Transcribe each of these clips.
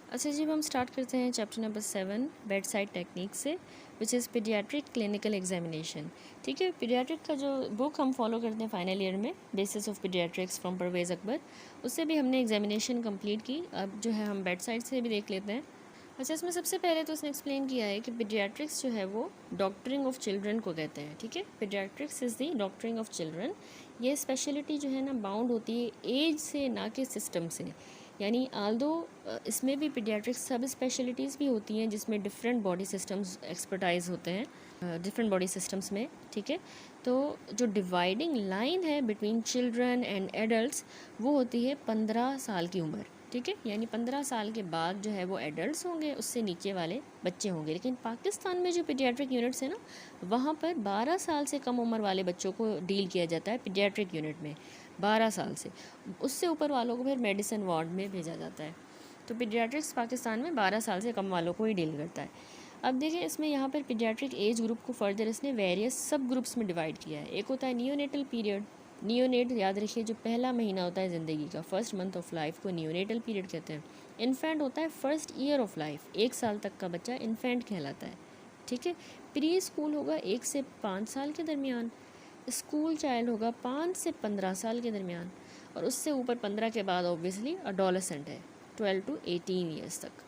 अच्छा जी, अब हम स्टार्ट करते हैं chapter number 7 bed side technique से, which is paediatric clinical examination. ठीक है, पीडियाट्रिक का जो बुक हम फॉलो करते हैं फाइनल ईयर में, basis of paediatrics from Parvez Akbar, उससे भी हमने एग्जामिनेशन कंप्लीट की। अब जो है हम बेड साइड से भी देख लेते हैं। अच्छा, इसमें सबसे पहले तो उसने एक्सप्लेन किया है कि पीडियाट्रिक्स जो है वो डॉक्टरिंग ऑफ चिल्ड्रन को कहते हैं। ठीक है, paediatrics is the doctoring of children. ये स्पेशलिटी जो है ना बाउंड होती है एज से, ना कि सिस्टम से। यानी आल्दो इसमें भी पीडियाट्रिक्स सब स्पेशलिटीज़ भी होती हैं जिसमें डिफरेंट बॉडी सिस्टम्स एक्सपर्टाइज होते हैं डिफरेंट बॉडी सिस्टम्स में। ठीक है, तो जो डिवाइडिंग लाइन है बिटवीन चिल्ड्रन एंड एडल्ट्स वो होती है 15 साल की उम्र। ठीक है, यानी 15 साल के बाद जो है वो एडल्ट्स होंगे, उससे नीचे वाले बच्चे होंगे। लेकिन पाकिस्तान में जो पीडियाट्रिक यूनिट्स है ना, वहाँ पर 12 साल से कम उम्र वाले बच्चों को डील किया जाता है पीडियाट्रिक यूनिट में। 12 साल से उससे ऊपर वालों को फिर मेडिसिन वार्ड में भेजा जाता है। तो पीडियाट्रिक्स पाकिस्तान में 12 साल से कम वालों को ही डील करता है। अब देखिए, इसमें यहाँ पर पीडियाट्रिक एज ग्रुप को फर्दर इसने वेरियस सब ग्रुप्स में डिवाइड किया है। एक होता है नियोनेटल पीरियड। नियोनेट याद रखिए, जो पहला महीना होता है ज़िंदगी का, फर्स्ट मंथ ऑफ लाइफ को नियोनेटल पीरियड कहते हैं। इन्फेंट होता है फर्स्ट ईयर ऑफ लाइफ, 1 साल तक का बच्चा इन्फेंट कहलाता है। ठीक है, प्री स्कूल होगा 1 से 5 साल के दरमियान। स्कूल चाइल्ड होगा 5 से 15 साल के दरमियान, और उससे ऊपर 15 के बाद ऑब्वियसली अडोलेसेंट है, 12 to 18 ईयर्स तक।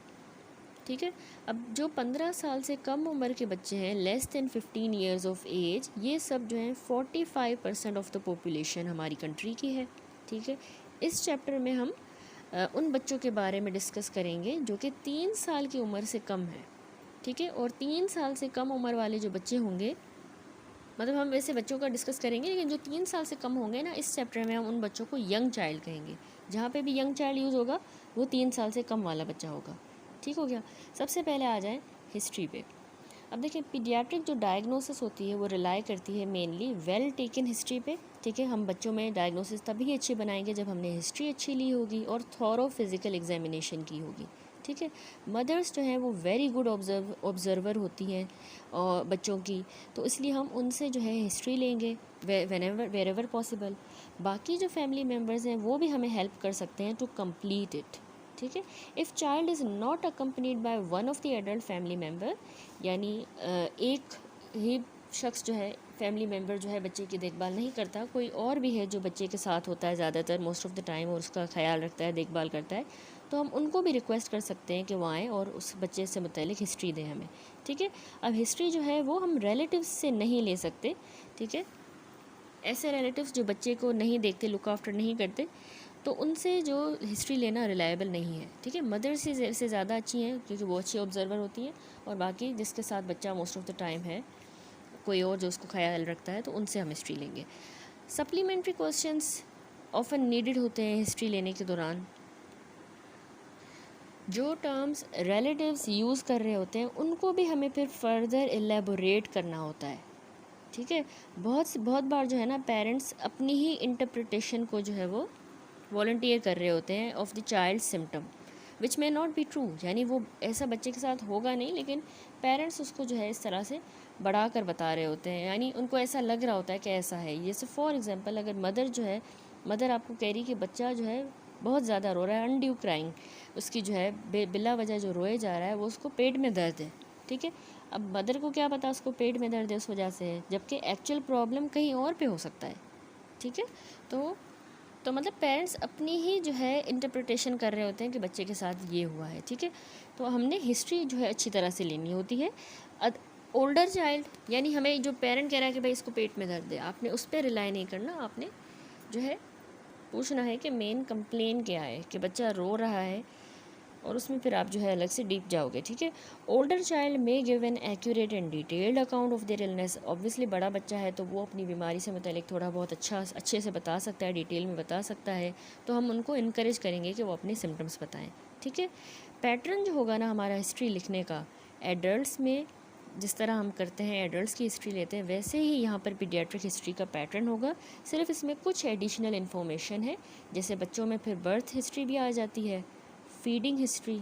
ठीक है, अब जो 15 साल से कम उम्र के बच्चे हैं, less than 15 years of age, ये सब जो हैं 45% ऑफ द पॉपुलेशन हमारी कंट्री की है। ठीक है, इस चैप्टर में हम उन बच्चों के बारे में डिस्कस करेंगे जो कि 3 साल की उम्र से कम है। ठीक है, और 3 साल से कम उम्र वाले जो बच्चे होंगे, मतलब हम वैसे बच्चों का डिस्कस करेंगे, लेकिन जो 3 साल से कम होंगे ना, इस चैप्टर में हम उन बच्चों को यंग चाइल्ड कहेंगे। जहाँ पे भी यंग चाइल्ड यूज़ होगा वो 3 साल से कम वाला बच्चा होगा। ठीक हो गया। सबसे पहले आ जाए हिस्ट्री पे। अब देखिए, पीडियाट्रिक जो डायग्नोसिस होती है वो रिलाई करती है मेनली वेल टेकन हिस्ट्री पे। ठीक है, हम बच्चों में डायग्नोसिस तभी अच्छी बनाएंगे जब हमने हिस्ट्री अच्छी ली होगी और थॉरो फिजिकल एग्जामिनेशन की होगी। ठीक है, मदर्स जो हैं वो वेरी गुड ऑब्जर्वर होती हैं और बच्चों की, तो इसलिए हम उनसे जो है हिस्ट्री लेंगे वेर एवर पॉसिबल। बाकी जो फैमिली मेम्बर्स हैं वो भी हमें हेल्प कर सकते हैं टू कम्प्लीट इट। ठीक है, if child is not accompanied by one of the adult family member, यानी एक ही शख्स जो है फैमिली मेम्बर जो है बच्चे की देखभाल नहीं करता, कोई और भी है जो बच्चे के साथ होता है ज़्यादातर मोस्ट ऑफ द टाइम और उसका ख्याल रखता है, देखभाल करता है, तो हम उनको भी रिक्वेस्ट कर सकते हैं कि वो आएँ और उस बच्चे से मुतालिक हिस्ट्री दें हमें। ठीक है, अब हिस्ट्री जो है वो हम रिलेटिव्स से नहीं ले सकते। ठीक है, ऐसे रिलेटिव्स जो बच्चे को नहीं देखते, लुक आफ्टर नहीं करते, तो उनसे जो हिस्ट्री लेना रिलायबल नहीं है। ठीक है, मदर से ज़्यादा अच्छी हैं क्योंकि वो अच्छी ऑब्जर्वर होती हैं, और बाकी जिसके साथ बच्चा मोस्ट ऑफ द टाइम है, कोई और जो उसको ख्याल रखता है, तो उनसे हम हिस्ट्री लेंगे। सप्लीमेंट्री क्वेश्चंस ऑफन नीडेड होते हैं हिस्ट्री लेने के दौरान। जो टर्म्स रिलेटिव्स यूज़ कर रहे होते हैं उनको भी हमें फिर फर्दर एलेबोरेट करना होता है। ठीक है, बहुत बार जो है ना, पेरेंट्स अपनी ही इंटरप्रिटेशन को जो है वो वॉलंटियर कर रहे होते हैं of the child symptom, which may not be true. यानी वो ऐसा बच्चे के साथ होगा नहीं, लेकिन पेरेंट्स उसको जो है इस तरह से बढ़ा कर बता रहे होते हैं, यानी उनको ऐसा लग रहा होता है कि ऐसा है। जैसे फॉर एग्जांपल, अगर मदर आपको कह रही कि बच्चा जो है बहुत ज़्यादा रो रहा है, अनड्यू क्राइंग, उसकी जो है बिला वजह जो रोए जा रहा है वो उसको पेट में दर्द है। ठीक है, अब मदर को क्या पता उसको पेट में दर्द है उस वजह से है, जबकि एक्चुअल प्रॉब्लम कहीं और पे हो सकता है। ठीक है, तो मतलब पेरेंट्स अपनी ही जो है इंटरप्रिटेशन कर रहे होते हैं कि बच्चे के साथ ये हुआ है। ठीक है, तो हमने हिस्ट्री जो है अच्छी तरह से लेनी होती है। ओल्डर चाइल्ड, यानी हमें जो पेरेंट कह रहा है कि भाई इसको पेट में दर्द है, आपने उस पर रिलाई नहीं करना, आपने जो है पूछना है कि मेन कंप्लेन क्या है, कि बच्चा रो रहा है, और उसमें फिर आप जो है अलग से डीप जाओगे। ठीक है, older child may give an accurate and detailed account of their illness. Obviously बड़ा बच्चा है तो वो अपनी बीमारी से मतलब थोड़ा बहुत अच्छे से बता सकता है, डिटेल में बता सकता है, तो हम उनको इनक्रेज करेंगे कि वो अपने सिम्टम्स बताएं। ठीक है, पैटर्न जो होगा ना हमारा हिस्ट्री लिखने का, एडल्ट्स में जिस तरह हम करते हैं, एडल्ट्स की हिस्ट्री लेते हैं, वैसे ही यहाँ पर पीडियाट्रिक हिस्ट्री का पैटर्न होगा। सिर्फ इसमें कुछ एडिशनल इन्फॉर्मेशन है, जैसे बच्चों में फिर बर्थ हिस्ट्री भी आ जाती है, फीडिंग हिस्ट्री,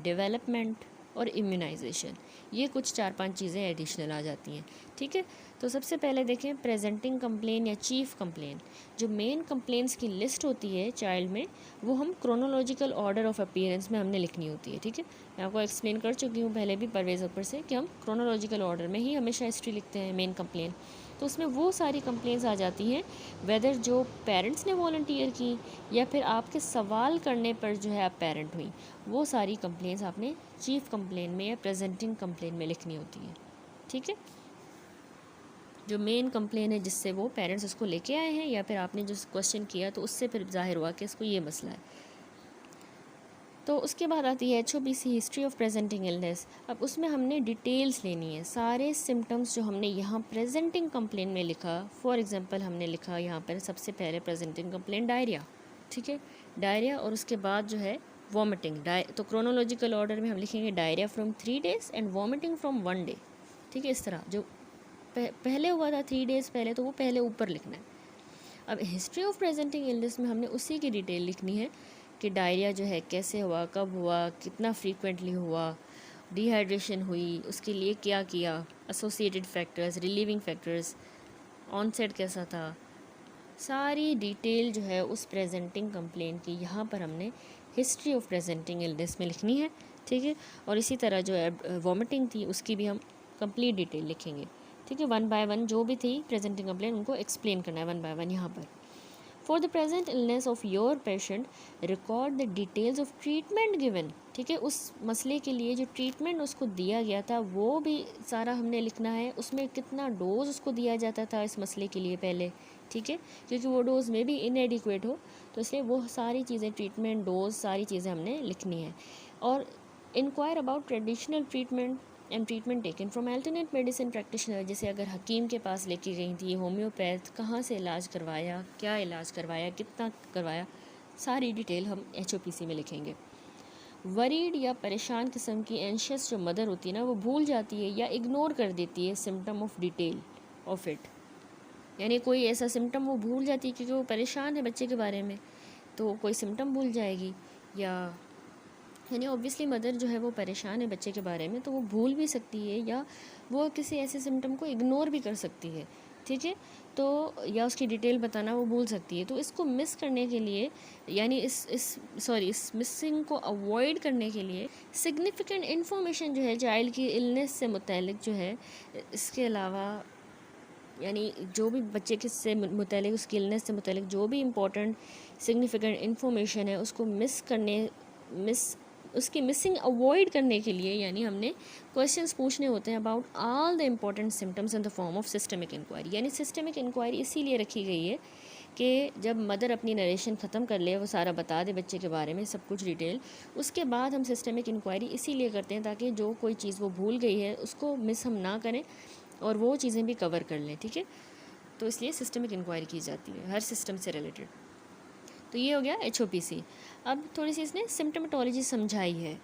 डेवलपमेंट, और इम्यूनाइजेशन। ये कुछ 4-5 चीज़ें एडिशनल आ जाती हैं, ठीक है। तो सबसे पहले देखें प्रेजेंटिंग कंप्लेन या चीफ कंप्लेन। जो मेन कंप्लेंट्स की लिस्ट होती है चाइल्ड में, वो हम क्रोनोलॉजिकल ऑर्डर ऑफ अपीयरेंस में हमने लिखनी होती है, ठीक है। मैं आपको एक्सप्लेन कर चुकी हूँ पहले भी परवेज़ ऊपर से कि हम क्रोनोलॉजिकल ऑर्डर में ही हमेशा हिस्ट्री लिखते हैं मेन कंप्लेन। तो उसमें वो सारी कंप्लेंट्स आ जाती हैं, वेदर जो पेरेंट्स ने वॉलंटियर की या फिर आपके सवाल करने पर जो है आप पेरेंट हुई, वो सारी कंप्लेंट्स आपने चीफ कंप्लेन में या प्रेजेंटिंग कंप्लेन में लिखनी होती है, ठीक है। जो मेन कंप्लेन है जिससे वो पेरेंट्स उसको लेके आए हैं या फिर आपने जो क्वेश्चन किया तो उससे फिर जाहिर हुआ कि इसको ये मसला है। तो उसके बाद आती है HOPC history of presenting illness. अब उसमें हमने डिटेल्स लेनी है, सारे सिम्टम्स जो हमने यहाँ प्रेजेंटिंग कंप्लेन में लिखा। फॉर एग्जांपल हमने लिखा यहाँ पर सबसे पहले प्रेजेंटिंग कंप्लेन डायरिया, ठीक है, डायरिया, और उसके बाद जो है वॉमिटिंग। तो क्रोनोलॉजिकल ऑर्डर में हम लिखेंगे diarrhoea from 3 days and vomiting from 1 day, ठीक है। इस तरह जो पहले हुआ था 3 days पहले, तो वो पहले ऊपर लिखना है। अब हिस्ट्री ऑफ प्रेजेंटिंग इलनेस में हमने उसी की डिटेल लिखनी है कि डायरिया जो है कैसे हुआ, कब हुआ, कितना फ्रीक्वेंटली हुआ, डिहाइड्रेशन हुई, उसके लिए क्या किया, associated factors, relieving factors, onset कैसा था, सारी डिटेल जो है उस प्रेजेंटिंग कंप्लेन की यहाँ पर हमने हिस्ट्री ऑफ प्रेजेंटिंग इलनेस में लिखनी है, ठीक है। और इसी तरह जो है वॉमिटिंग थी उसकी भी हम कंप्लीट डिटेल लिखेंगे, ठीक है। 1 by 1 जो भी थी प्रेजेंटिंग कंप्लेन उनको एक्सप्लेन करना है 1 by 1 यहाँ पर। For the present illness of your patient record the details of treatment given, ठीक है। उस मसले के लिए जो ट्रीटमेंट उसको दिया गया था वो भी सारा हमने लिखना है, उसमें कितना डोज उसको दिया जाता था इस मसले के लिए पहले, ठीक है, क्योंकि वो डोज में भी इनएडिक्वेट हो तो इसलिए वो सारी चीज़ें, ट्रीटमेंट, डोज, सारी चीज़ें हमने लिखनी है। और enquire about traditional treatment and treatment taken from alternate medicine practitioner. जैसे अगर हकीम के पास लेके गई थी, होम्योपैथ, कहाँ से इलाज करवाया, क्या इलाज करवाया, कितना करवाया, सारी डिटेल हम HOPC में लिखेंगे। वरीड या परेशान किस्म की एंशियस जो मदर होती है ना, वो भूल जाती है या इग्नोर कर देती है symptom of detail of it, यानी कोई ऐसा सिम्टम वो भूल जाती है क्योंकि वो परेशान है बच्चे के बारे में, तो कोई सिम्टम भूल जाएगी, या यानी ऑब्वियसली मदर जो है वो परेशान है बच्चे के बारे में तो वो भूल भी सकती है या वो किसी ऐसे सिम्टम को इग्नोर भी कर सकती है, ठीक है। तो या उसकी डिटेल बताना वो भूल सकती है। तो इसको मिस करने के लिए, यानी इस मिसिंग को अवॉइड करने के लिए सिग्निफिकेंट इन्फॉर्मेशन जो है चाइल्ड की इलनेस से मुतालिक जो है, इसके अलावा यानी जो भी बच्चे के से मुतालिक, उसकी इलनेस से मुतालिक जो भी इम्पोर्टेंट सिग्निफिकेंट इन्फॉर्मेशन है उसको उसकी मिसिंग अवॉइड करने के लिए, यानी हमने क्वेश्चंस पूछने होते हैं about all the important symptoms in the form of systemic enquiry. यानी सिस्टमिक इंक्वायरी इसीलिए रखी गई है कि जब मदर अपनी नरेशन ख़त्म कर ले, वो सारा बता दे बच्चे के बारे में सब कुछ डिटेल, उसके बाद हम सिस्टमिक इंक्वायरी इसीलिए करते हैं ताकि जो कोई चीज़ वो भूल गई है उसको मिस हम ना करें और वो चीज़ें भी कवर कर लें, ठीक है। तो इसलिए सिस्टमिक इंक्वायरी की जाती है हर सिस्टम से रिलेटेड। तो ये हो गया HOPC। अब थोड़ी सी इसने सिम्टमेटोलॉजी समझाई है,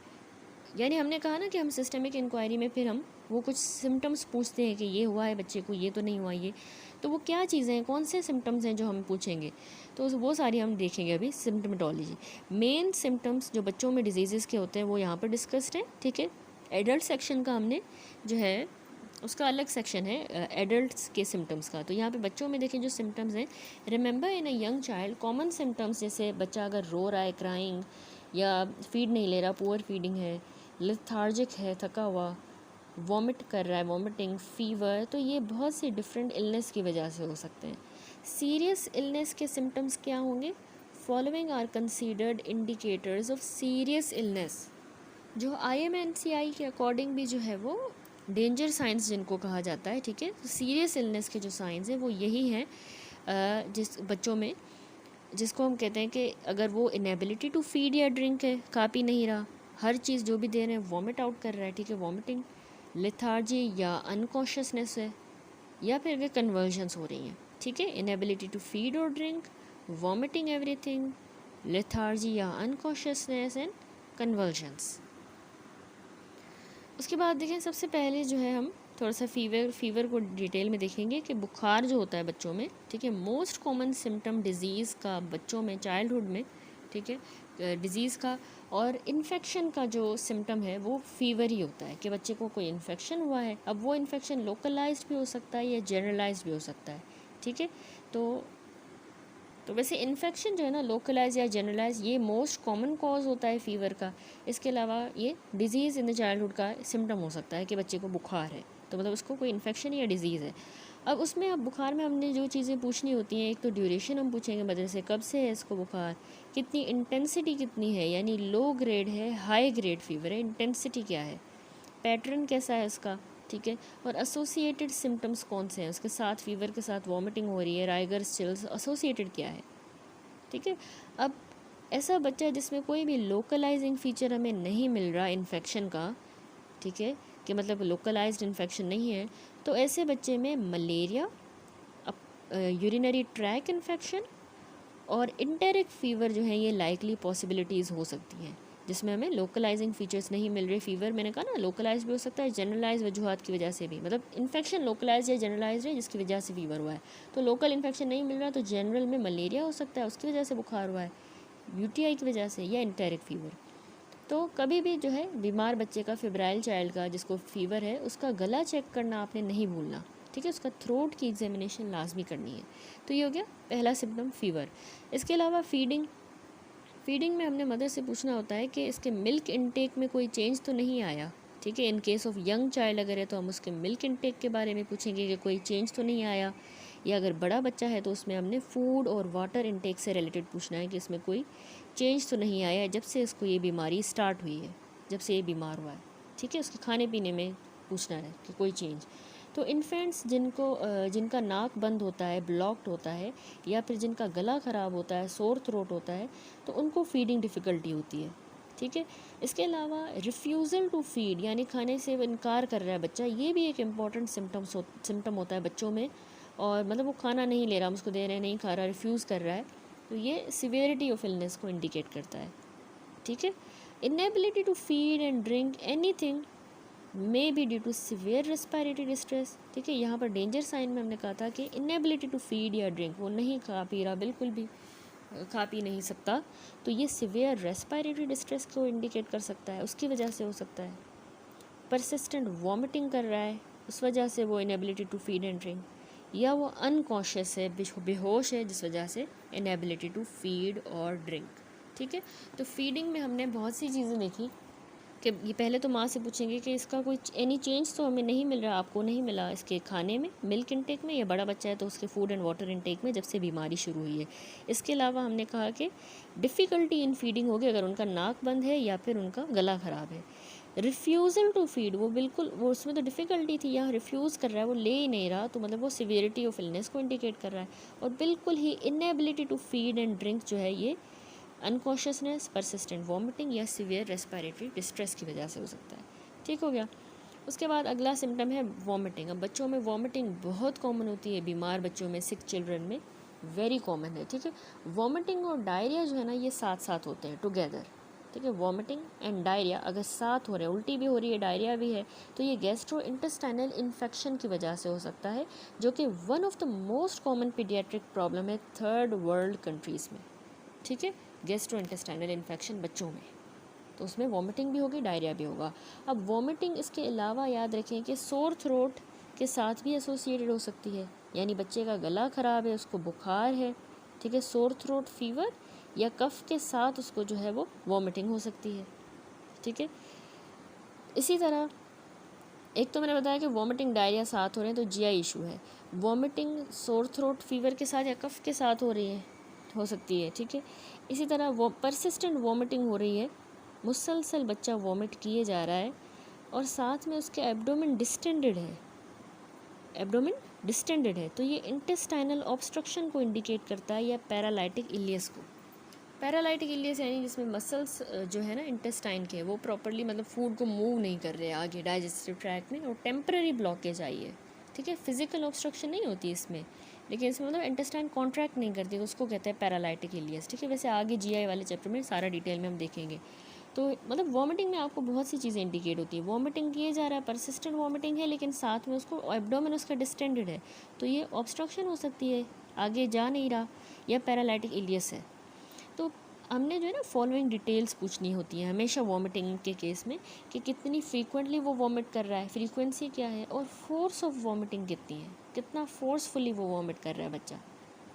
यानी हमने कहा ना कि हम सिस्टमिक इंक्वायरी में फिर हम वो कुछ सिम्टम्स पूछते हैं कि ये हुआ है बच्चे को, ये तो नहीं हुआ, ये तो वो क्या चीज़ें हैं, कौन से सिम्टम्स हैं जो हम पूछेंगे, तो वो सारी हम देखेंगे अभी सिम्टमेटोलॉजी। मेन सिम्टम्स जो बच्चों में डिजीज़ के होते हैं वो यहाँ पर डिस्कस्ड है, ठीक है। एडल्ट सेक्शन का हमने जो है उसका अलग सेक्शन है एडल्ट्स के सिम्टम्स का। तो यहाँ पे बच्चों में देखें जो सिम्टम्स हैं, remember in a young child common symptoms, जैसे बच्चा अगर रो रहा है, क्राइंग, या फीड नहीं ले रहा, पुअर फीडिंग है, लेथार्जिक है, थका हुआ, वॉमिट कर रहा है, वॉमिटिंग, फीवर, तो ये बहुत सी डिफरेंट इलनेस की वजह से हो सकते हैं। सीरियस इलनेस के सिम्टम्स क्या होंगे? Following are considered indicators of serious illness. जो IMNCI के अकॉर्डिंग भी जो है वो डेंजर साइंस जिनको कहा जाता है, ठीक है। तो सीरियस इलनेस के जो साइंस हैं वो यही हैं जिस बच्चों में, जिसको हम कहते हैं कि अगर वो इनेबिलिटी टू फीड या ड्रिंक है, खा पी नहीं रहा, हर चीज़ जो भी दे रहे हैं वॉमिट आउट कर रहा है, ठीक है, वॉमिटिंग, लेथार्जी या अनकॉन्शियसनेस है, या फिर वे कन्वर्जन्स हो रही हैं, ठीक है। इनेबिलिटी टू फीड और ड्रिंक, वॉमिटिंग एवरीथिंग, लेथार्जी या अनकॉन्शियसनेस एंड कन्वर्जन्स। उसके बाद देखें सबसे पहले जो है हम थोड़ा सा फीवर को डिटेल में देखेंगे कि बुखार जो होता है बच्चों में, ठीक है, मोस्ट कॉमन सिम्टम डिज़ीज़ का बच्चों में चाइल्डहुड में, ठीक है, डिज़ीज़ का और इन्फेक्शन का जो सिम्टम है वो फीवर ही होता है कि बच्चे को कोई इन्फेक्शन हुआ है। अब वो इन्फेक्शन लोकलाइज्ड भी हो सकता है या जनरलाइज्ड भी हो सकता है, ठीक है। तो वैसे इन्फेक्शन जो है ना, लोकलाइज या जनरलाइज, ये मोस्ट कॉमन कॉज होता है फीवर का। इसके अलावा ये डिजीज़ इन द चाइल्डहुड का सिम्टम हो सकता है कि बच्चे को बुखार है, तो मतलब उसको कोई इन्फेक्शन या डिजीज़ है। अब उसमें, अब बुखार में हमने जो चीज़ें पूछनी होती हैं, एक तो ड्यूरेशन हम पूछेंगे बच्चे से, कब से है इसको बुखार, कितनी इंटेंसिटी कितनी है, यानी लो ग्रेड है, हाई ग्रेड फीवर है, इंटेंसिटी क्या है, पैटर्न कैसा है उसका, ठीक है, और एसोसिएटेड सिम्टम्स कौन से हैं उसके साथ, फीवर के साथ वॉमिटिंग हो रही है, राइगर्स, चिल्स, एसोसिएटेड क्या है, ठीक है। अब ऐसा बच्चा जिसमें कोई भी लोकलाइजिंग फीचर हमें नहीं मिल रहा इन्फेक्शन का, ठीक है, कि मतलब लोकलाइज्ड इन्फेक्शन नहीं है, तो ऐसे बच्चे में मलेरिया, यूरिनरी ट्रैक इन्फेक्शन और इंटेरिक फीवर जो है ये लाइकली पॉसिबिलिटीज़ हो सकती हैं, जिसमें हमें लोकलाइजिंग फीचर्स नहीं मिल रहे। फीवर मैंने कहा ना, लोकलाइज भी हो सकता है, जनरलाइज वजूहत की वजह से भी, मतलब इन्फेक्शन लोकलाइज या जनरलाइज है जिसकी वजह से फीवर हुआ है, तो लोकल इन्फेक्शन नहीं मिल रहा तो जनरल में मलेरिया हो सकता है, उसकी वजह से बुखार हुआ है, यूटीआई की वजह से, या इंटेरिक फीवर। तो कभी भी जो है बीमार बच्चे का, फेब्राइल चाइल्ड का जिसको फीवर है, उसका गला चेक करना आपने नहीं भूलना, ठीक है, उसका थ्रोट की एग्जामिनेशन लाजमी करनी है। तो ये हो गया पहला सिम्टम फीवर। इसके अलावा फीडिंग में हमने मदर से पूछना होता है कि इसके मिल्क इनटेक में कोई चेंज तो नहीं आया, ठीक है। In case of young child अगर है तो हम उसके मिल्क इनटेक के बारे में पूछेंगे कि कोई चेंज तो नहीं आया, या अगर बड़ा बच्चा है तो उसमें हमने फूड और वाटर इनटेक से रिलेटेड पूछना है कि इसमें कोई चेंज तो नहीं आया जब से इसको ये बीमारी स्टार्ट हुई है, जब से ये बीमार हुआ है, ठीक है। उसके खाने पीने में पूछना है कि कोई चेंज। तो इन्फेंट्स जिनका नाक बंद होता है, ब्लॉक्ड होता है, या फिर जिनका गला ख़राब होता है, सोर थ्रोट होता है, तो उनको फीडिंग डिफ़िकल्टी होती है, ठीक है। इसके अलावा रिफ्यूज़ल टू फीड, यानी खाने से इनकार कर रहा है बच्चा, ये भी एक इम्पॉर्टेंट सिम्टम होता है बच्चों में, और मतलब वो खाना नहीं ले रहा, हम उसको दे रहे हैं, नहीं खा रहा, रिफ्यूज़ कर रहा है, तो ये सिवियरिटी ऑफ इलनेस को इंडिकेट करता है, ठीक है। Inability to feed and drink anything may be due to severe respiratory distress, ठीक है। यहाँ पर डेंजर साइन में हमने कहा था कि इनएबिलिटी टू फीड या ड्रिंक, वो नहीं खा पी रहा, बिल्कुल भी खा पी नहीं सकता, तो ये सिवियर रेस्पिरेटरी डिस्ट्रेस को इंडिकेट कर सकता है, उसकी वजह से हो सकता है। परसिस्टेंट वॉमिटिंग कर रहा है, उस वजह से वो inability to feed and drink, या वो अनकॉन्शियस है, बेहोश है, जिस वजह से इनएबिलिटी टू फीड और ड्रिंक, ठीक है। तो फीडिंग में हमने बहुत सी चीज़ें देखी कि ये पहले तो माँ से पूछेंगे कि इसका कोई एनी चेंज तो हमें नहीं मिल रहा, आपको नहीं मिला इसके खाने में, मिल्क इनटेक में, या बड़ा बच्चा है तो उसके फूड एंड वाटर इनटेक में जब से बीमारी शुरू हुई है। इसके अलावा हमने कहा कि डिफ़िकल्टी इन फीडिंग होगी अगर उनका नाक बंद है या फिर उनका गला ख़राब है। रिफ्यूज़ल टू फीड, वो बिल्कुल, वो उसमें तो डिफ़िकल्टी थी, यहाँ रिफ्यूज़ कर रहा है, वो ले ही नहीं रहा, तो मतलब वो सिवियरिटी ऑफ इलनेस को इंडिकेट कर रहा है। और बिल्कुल ही inability to feed and drink जो है ये अनकॉन्शियसनेस, परसिस्टेंट वॉमिटिंग या सीवियर रेस्पिरेटरी डिस्ट्रेस की वजह से हो सकता है, ठीक हो गया। उसके बाद अगला सिम्टम है वॉमिटिंग। अब बच्चों में वॉमिटिंग बहुत कॉमन होती है, बीमार बच्चों में, सिक चिल्ड्रन में वेरी कॉमन है, ठीक है। वॉमिटिंग और डायरिया जो है ना, ये साथ साथ होते हैं टुगेदर, ठीक है। वॉमिटिंग एंड डायरिया अगर साथ हो रहे हैं, उल्टी भी हो रही है, डायरिया भी है, तो ये गैस्ट्रो इंटेस्टाइनल इन्फेक्शन की वजह से हो सकता है, जो कि one of the most common paediatric problem है थर्ड वर्ल्ड कंट्रीज़ में, ठीक है। गैस्ट्रो इंटेस्टाइनल इन्फेक्शन बच्चों में, तो उसमें वॉमिटिंग भी होगी, डायरिया भी होगा। अब वॉमिटिंग इसके अलावा याद रखें कि सोर थ्रोट के साथ भी एसोसिएटेड हो सकती है, यानी बच्चे का गला ख़राब है, उसको बुखार है, ठीक है, सोर थ्रोट फीवर या कफ के साथ उसको जो है वो वॉमिटिंग हो सकती है, ठीक है। इसी तरह एक तो मैंने बताया कि वॉमिटिंग डायरिया साथ हो रहे हैं तो जीआई इशू है, वॉमिटिंग सोर थ्रोट फीवर के साथ या कफ के साथ हो रही है, हो सकती है, ठीक है। इसी तरह वो परसिस्टेंट वॉमिटिंग हो रही है, मुसलसल बच्चा वॉमिट किए जा रहा है, और साथ में उसके एब्डोमेन डिस्टेंडेड है, एब्डोमेन डिस्टेंडेड है, तो ये इंटेस्टाइनल ऑब्स्ट्रक्शन को इंडिकेट करता है, या पैरालाइटिक इलियस को। पैरालाइटिक इलियस यानी जिसमें मसल्स जो है ना इंटेस्टाइन के, वो प्रॉपरली मतलब फूड को मूव नहीं कर रहे आगे डाइजेस्टिव ट्रैक्ट में, और टेम्पररी ब्लॉकेज आई है, ठीक है। फिजिकल ऑब्स्ट्रक्शन नहीं होती इसमें, लेकिन इसमें मतलब इंटेस्टाइन कॉन्ट्रैक्ट नहीं करती, उसको कहते हैं पैरालाइटिक इलियस, ठीक है। वैसे आगे जीआई वाले चैप्टर में सारा डिटेल में हम देखेंगे। तो मतलब वॉमिटिंग में आपको बहुत सी चीज़ें इंडिकेट होती है, वॉमिटिंग किए जा रहा है, परसिस्टेंट वॉमिटिंग है, लेकिन साथ में उसको एब्डोमेन उसका डिस्टेंडेड है, तो ये ऑब्स्ट्रक्शन हो सकती है, आगे जा नहीं रहा, या पैरालाइटिक इलियस है। तो हमने जो है ना फॉलोइंग डिटेल्स पूछनी होती है हमेशा वॉमिटिंग के केस में, कि कितनी फ्रीक्वेंटली वो वॉमिट कर रहा है, फ्रीक्वेंसी क्या है, और फोर्स ऑफ वॉमिटिंग कितनी है, कितना फोर्सफुली वो वॉमिट कर रहा है बच्चा।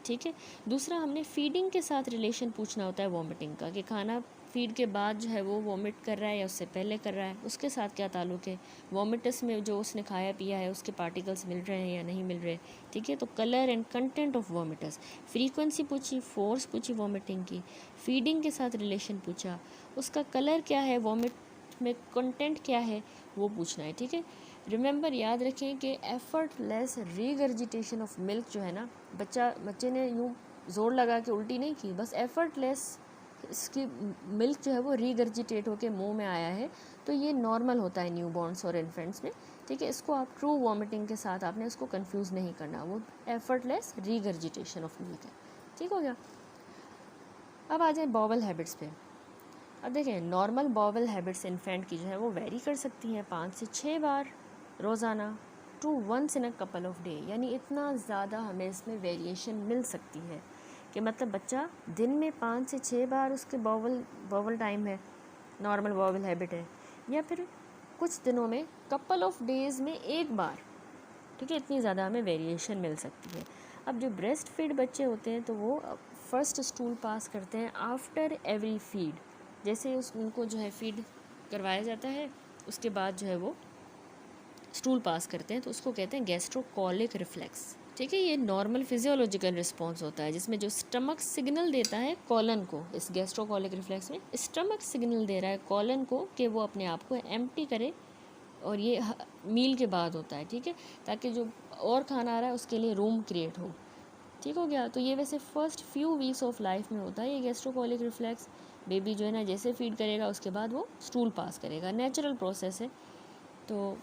ठीक है। दूसरा, हमने फीडिंग के साथ रिलेशन पूछना होता है वॉमिटिंग का, कि खाना फीड के बाद जो है वो वॉमिट कर रहा है या उससे पहले कर रहा है, उसके साथ क्या ताल्लुक़ है, वॉमिटस में जो उसने खाया पिया है उसके पार्टिकल्स मिल रहे हैं या नहीं मिल रहे। ठीक है। तो colour and content of vomitus, frequency पूछी, फोर्स पूछी वॉमिटिंग की, फीडिंग के साथ रिलेशन पूछा, उसका कलर क्या है, वॉमिट में कंटेंट क्या है, वो पूछना है। ठीक है। रिमेंबर, याद रखें कि एफर्टलेस रीगर्जिटेशन ऑफ मिल्क जो है ना, बच्चे ने यूँ ज़ोर लगा के उल्टी नहीं की, बस एफर्टलेस इसकी मिल्क जो है वो रीगर्जिटेट होके मुंह में आया है, तो ये नॉर्मल होता है न्यूबॉर्न्स और इन्फेंट्स में। ठीक है। इसको आप ट्रू वॉमिटिंग के साथ आपने इसको कंफ्यूज नहीं करना, वो एफर्टलेस रीगर्जिटेशन ऑफ मिल्क है। ठीक हो गया। अब आ जाए बॉवल हैबिट्स पे। अब देखें, नॉर्मल बॉवल हैबिट्स इन्फेंट की जो है वो वेरी कर सकती हैं 5 से 6 बार रोज़ाना, to once in a couple of day, यानी इतना ज़्यादा हमें इसमें वेरिएशन मिल सकती है कि मतलब बच्चा दिन में 5 से 6 बार उसके बॉवल टाइम है, नॉर्मल बॉवल हैबिट है, या फिर कुछ दिनों में कपल ऑफ डेज़ में एक बार। ठीक है। इतनी ज़्यादा हमें वेरिएशन मिल सकती है। अब जो ब्रेस्ट फीड बच्चे होते हैं तो वो फर्स्ट स्टूल पास करते हैं आफ्टर एवरी फीड, जैसे उनको जो है फीड करवाया जाता है उसके बाद जो है वो स्टूल पास करते हैं, तो उसको कहते हैं गैस्ट्रोकोलिक रिफ्लेक्स। ठीक है। ये नॉर्मल फिजियोलॉजिकल रिस्पॉन्स होता है जिसमें जो स्टमक सिग्नल देता है कॉलन को, इस गैस्ट्रोकोलिक रिफ्लेक्स में स्टमक सिग्नल दे रहा है कॉलन को कि वो अपने आप को एम्प्टी करे, और ये मील के बाद होता है। ठीक है। ताकि जो और खाना आ रहा है उसके लिए रूम क्रिएट हो। ठीक हो गया। तो ये वैसे first few weeks of life में होता है ये गैस्ट्रोकोलिक रिफ्लेक्स। बेबी जो है ना जैसे फीड करेगा उसके बाद वो स्टूल पास करेगा, नेचुरल प्रोसेस है। तो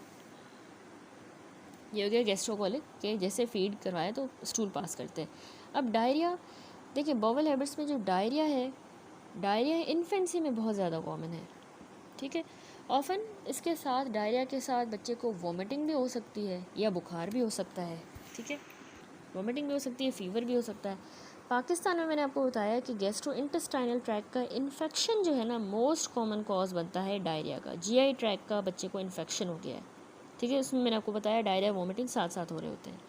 ये हो गया गैस्ट्रोकोलिक के जैसे फीड करवाए तो स्टूल पास करते हैं। अब डायरिया, देखिए बॉवल हैबिट्स में जो डायरिया है, डायरिया इन्फेंसी में बहुत ज़्यादा कॉमन है। ठीक है। ऑफन इसके साथ, डायरिया के साथ बच्चे को वॉमिटिंग भी हो सकती है या बुखार भी हो सकता है। ठीक है। वॉमिटिंग भी हो सकती है, फीवर भी हो सकता है। पाकिस्तान में मैंने आपको बताया कि गैस्ट्रो इंटेस्टाइनल ट्रैक का इन्फेक्शन जो है ना मोस्ट कॉमन कॉज बनता है डायरिया का। जीआई ट्रैक का बच्चे को इन्फेक्शन हो गया है। ठीक है। इसमें मैंने आपको बताया डायरिया वॉमिटिंग साथ साथ हो रहे होते हैं।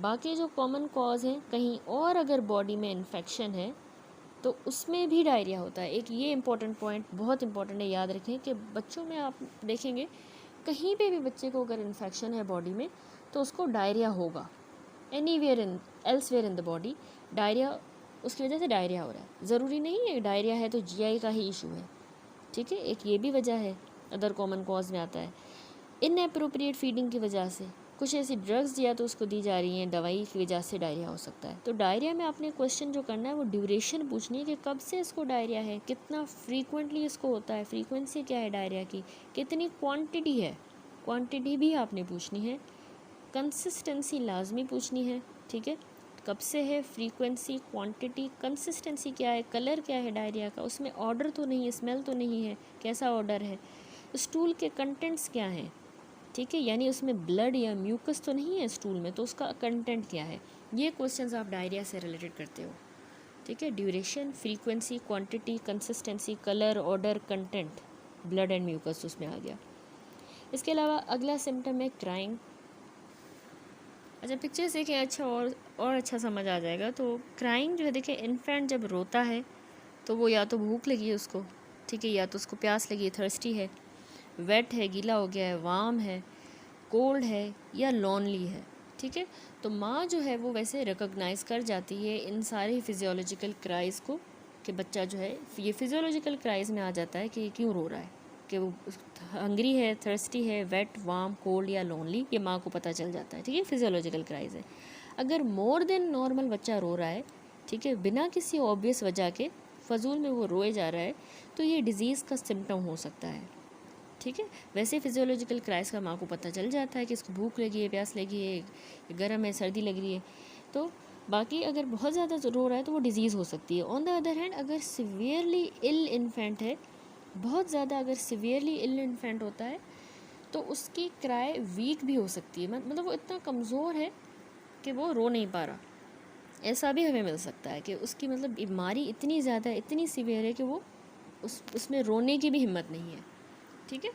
बाकी जो कॉमन कॉज हैं, कहीं और अगर बॉडी में इन्फेक्शन है तो उसमें भी डायरिया होता है। एक ये इंपॉर्टेंट पॉइंट बहुत इंपॉर्टेंट है, याद रखें कि बच्चों में आप देखेंगे कहीं पे भी बच्चे को अगर इन्फेक्शन है बॉडी में तो उसको डायरिया होगा, anywhere in elsewhere in the body diarrhoea, उसकी वजह से डायरिया हो रहा है। ज़रूरी नहीं है डायरिया है तो जीआई का ही इशू है। ठीक है। एक ये भी वजह है, अदर कॉमन कॉज में आता है इनएप्रोप्रिएट फीडिंग की वजह से, कुछ ऐसी ड्रग्स दिया तो उसको दी जा रही हैं, दवाई की वजह से डायरिया हो सकता है। तो डायरिया में आपने क्वेश्चन जो करना है वो ड्यूरेशन पूछनी है कि कब से इसको डायरिया है, कितना फ्रीक्वेंटली इसको होता है, फ्रीक्वेंसी क्या है डायरिया की, कितनी क्वांटिटी है, क्वांटिटी भी आपने पूछनी है, कंसिस्टेंसी लाजमी पूछनी है। ठीक है। कब से है, फ्रीक्वेंसी, क्वांटिटी, कंसिस्टेंसी क्या है, कलर क्या है डायरिया का, उसमें ऑर्डर तो नहीं है, स्मेल तो नहीं है, कैसा ऑर्डर है, स्टूल के कंटेंट्स क्या हैं। ठीक है। यानी उसमें ब्लड या म्यूकस तो नहीं है स्टूल में, तो उसका कंटेंट क्या है। ये क्वेश्चंस आप डायरिया से रिलेटेड करते हो। ठीक है। Duration, frequency, quantity, consistency, colour, order, content, blood and mucus उसमें आ गया। इसके अलावा अगला सिम्टम है क्राइंग। अच्छा, पिक्चर से क्या अच्छा और अच्छा समझ आ जाएगा। तो क्राइंग जो है, देखिए इन्फेंट जब रोता है तो वो या तो भूख लगी है उसको, ठीक है, या तो उसको प्यास लगी है, थर्स्टी है, वेट है, गीला हो गया है, वार्म है, कोल्ड है, या लोनली है। ठीक है। तो माँ जो है वो वैसे रिकॉग्नाइज़ कर जाती है इन सारे फिजियोलॉजिकल क्राइज़ को, कि बच्चा जो है ये फिजियोलॉजिकल क्राइज़ में आ जाता है कि क्यों रो रहा है, कि वो हंग्री है, थर्स्टी है, वेट, वार्म, कोल्ड या लोनली, ये माँ को पता चल जाता है। ठीक है। फिजियोलॉजिकल क्राइज़ है। अगर मोर देन नॉर्मल बच्चा रो रहा है, ठीक है, बिना किसी ऑब्वियस वजह के फजूल में वो रोए जा रहा है, तो ये डिज़ीज़ का सिम्टम हो सकता है। ठीक है। वैसे फिजियोलॉजिकल क्राइस का माँ को पता चल जाता है कि इसको भूख लगी है, प्यास लगी है, गर्म है, सर्दी लग रही है। तो बाकी अगर बहुत ज़्यादा रो रहा है तो वो डिज़ीज़ हो सकती है। ऑन द अदर हैंड अगर सिवियरली इल इन्फेंट है, बहुत ज़्यादा अगर सिवियरली इल इन्फेंट होता है तो उसकी क्राई वीक भी हो सकती है, मतलब वो इतना कमज़ोर है कि वो रो नहीं पा रहा। ऐसा भी हमें मिल सकता है कि उसकी मतलब बीमारी इतनी ज़्यादा इतनी सीवियर है कि वो उसमें रोने की भी हिम्मत नहीं है। ठीक है,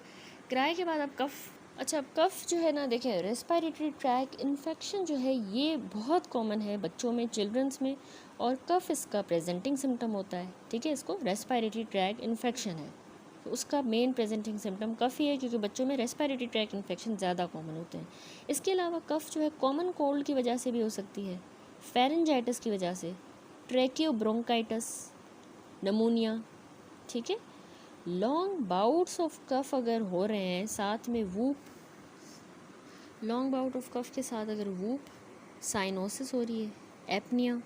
क्राई के बाद अब कफ़। अच्छा, अब कफ़ जो है ना, देखें, रेस्पिरेटरी ट्रैक इन्फेक्शन जो है ये बहुत कॉमन है बच्चों में, चिल्ड्रंस में, और कफ़ इसका प्रेजेंटिंग सिम्टम होता है। ठीक है, इसको रेस्पिरेटरी ट्रैक इन्फेक्शन है, तो उसका मेन प्रेजेंटिंग सिम्टम कफ़ ही है, क्योंकि बच्चों में रेस्पिरेटरी ट्रैक इन्फेक्शन ज़्यादा कॉमन होते हैं। इसके अलावा कफ़ जो है कॉमन कोल्ड की वजह से भी हो सकती है, फेरेंजाइटिस की वजह से, ट्रैकियोब्रोंकाइटिस, नमूनिया। ठीक है, लॉन्ग बाउट्स ऑफ कफ अगर हो रहे हैं, साथ में whoop, long bout of cough के साथ अगर वूप, साइनोसिस हो रही है, एपनिया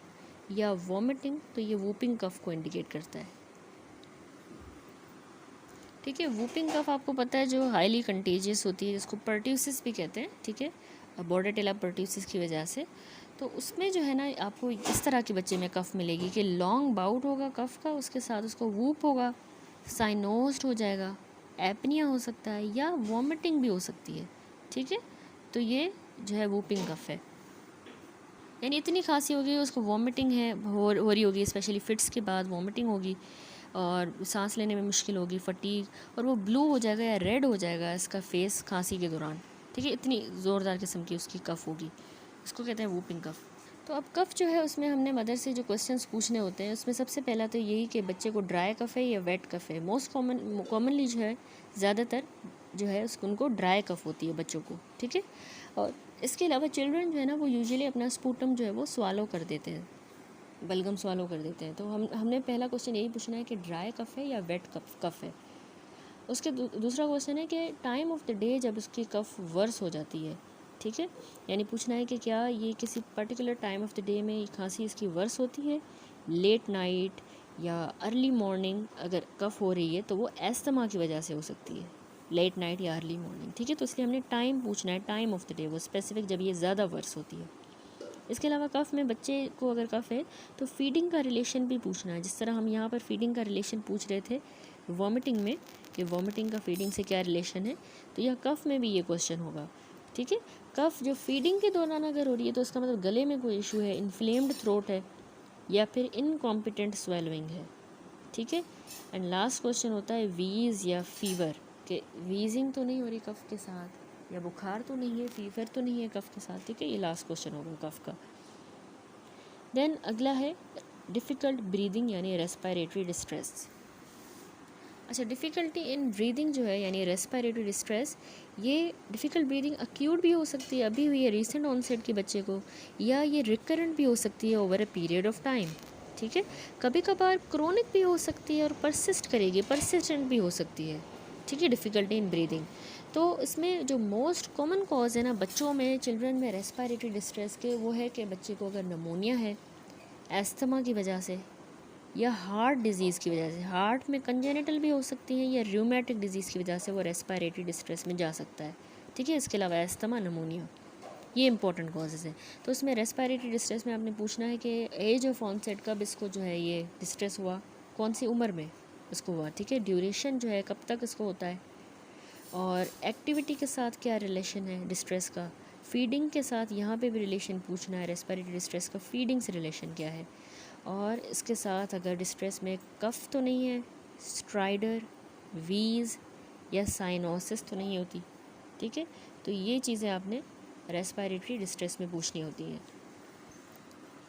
या वॉमिटिंग, तो ये वूपिंग कफ को इंडिकेट करता है। ठीक है, वूपिंग कफ आपको पता है जो हाईली कंटेजियस होती है, जिसको पर्ट्यूसिस भी कहते हैं। ठीक है, बॉर्डेटेला पर्ट्यूसिस की वजह से, तो उसमें जो है ना आपको इस तरह के बच्चे में कफ मिलेगी कि लॉन्ग बाउट होगा कफ का, उसके साथ उसको वूप होगा, साइनोस्ड हो जाएगा, एपनिया हो सकता है, या वॉमिटिंग भी हो सकती है। ठीक है, तो ये जो है वूपिंग कफ है, यानी इतनी खांसी होगी उसको वॉमिटिंग है हो रही होगी, स्पेशली फिट्स के बाद वॉमिटिंग होगी और सांस लेने में मुश्किल होगी, फटीग, और वो ब्लू हो जाएगा या रेड हो जाएगा इसका फेस खांसी के दौरान। ठीक है, इतनी ज़ोरदार किस्म की उसकी कफ होगी, इसको कहते हैं वूपिंग कफ। तो अब कफ जो है उसमें हमने मदर से जो क्वेश्चंस पूछने होते हैं, उसमें सबसे पहला तो यही कि बच्चे को ड्राई कफ है या वेट कफ है। मोस्ट कॉमनली जो है ज़्यादातर जो है उसको उनको ड्राई कफ होती है बच्चों को। ठीक है, और इसके अलावा चिल्ड्रन जो है ना वो यूजुअली अपना स्पूटम जो है वो स्वालो कर देते हैं, बलगम स्वालो कर देते हैं। तो हमने पहला क्वेश्चन यही पूछना है कि ड्राई कफ है या वेट कफ है। उसके दूसरा क्वेश्चन है कि टाइम ऑफ द डे जब उसकी कफ वर्स हो जाती है। ठीक है, यानी पूछना है कि क्या ये किसी particular time of the day में खांसी इसकी वर्स होती है, लेट नाइट या अर्ली मॉर्निंग अगर कफ हो रही है तो वो एस्थमा की वजह से हो सकती है, लेट नाइट या अर्ली मॉर्निंग। ठीक है, तो इसलिए हमने टाइम पूछना है, टाइम ऑफ द डे, वो स्पेसिफिक जब ये ज़्यादा वर्स होती है। इसके अलावा कफ़ में बच्चे को अगर कफ़ है तो फीडिंग का रिलेशन भी पूछना है, जिस तरह हम यहाँ पर फीडिंग का रिलेशन पूछ रहे थे वॉमिटिंग में, कि वॉमिटिंग का फीडिंग से क्या रिलेशन है, तो यह कफ़ में भी ये क्वेश्चन होगा। ठीक है, कफ़ जो फीडिंग के दौरान अगर हो रही है तो इसका मतलब गले में कोई इशू है, इन्फ्लेम्ड थ्रोट है, या फिर इनकॉम्पिटेंट स्वेलविंग है। ठीक है, एंड लास्ट क्वेश्चन होता है वीज़ या फीवर, कि वीजिंग तो नहीं हो रही कफ़ के साथ, या बुखार तो नहीं है, फीवर तो नहीं है कफ़ के साथ। ठीक है, ये लास्ट क्वेश्चन होगा कफ़ का। देन अगला है डिफ़िकल्ट ब्रीदिंग यानी रेस्पिरेटरी डिस्ट्रेस। अच्छा, डिफ़िकल्टी इन ब्रीदिंग जो है यानी रेस्पिरेटरी डिस्ट्रेस, ये डिफ़िकल्ट ब्रीदिंग अक्यूट भी हो सकती है, अभी हुई है रिसेंट ऑनसेट के बच्चे को, या ये रिकरेंट भी हो सकती है over a period of time. ठीक है, कभी कभार क्रोनिक भी हो सकती है और परसिस्ट करेगी, परसिस्टेंट भी हो सकती है। ठीक है, डिफ़िकल्टी इन ब्रीदिंग। तो इसमें जो मोस्ट कॉमन कॉज है ना बच्चों में, चिल्ड्रन में रेस्पिरेटरी डिस्ट्रेस के, वो है कि बच्चे को अगर नमोनिया है एस्थमा की वजह से, या हार्ट डिज़ीज़ की वजह से, हार्ट में कंजेनिटल भी हो सकती है, या रूमेटिक डिज़ीज़ की वजह से वो रेस्पिरेटरी डिस्ट्रेस में जा सकता है। ठीक है, इसके अलावा एस्थमा, नमोनिया, ये इंपॉर्टेंट कॉजेज़ हैं। तो इसमें रेस्पिरेटरी डिस्ट्रेस में आपने पूछना है कि एज ऑफ ऑनसेट कब इसको जो है ये डिस्ट्रेस हुआ, कौन सी उम्र में इसको हुआ। ठीक है, ड्यूरेशन जो है कब तक इसको होता है, और एक्टिविटी के साथ क्या रिलेशन है डिस्ट्रेस का, फीडिंग के साथ यहाँ पे भी रिलेशन पूछना है, रेस्पिरेटरी डिस्ट्रेस का फीडिंग से रिलेशन क्या है, और इसके साथ अगर डिस्ट्रेस में कफ तो नहीं है, स्ट्राइडर, वीज़ या साइनोसिस तो नहीं होती। ठीक है, तो ये चीज़ें आपने रेस्पिरेटरी डिस्ट्रेस में पूछनी होती हैं।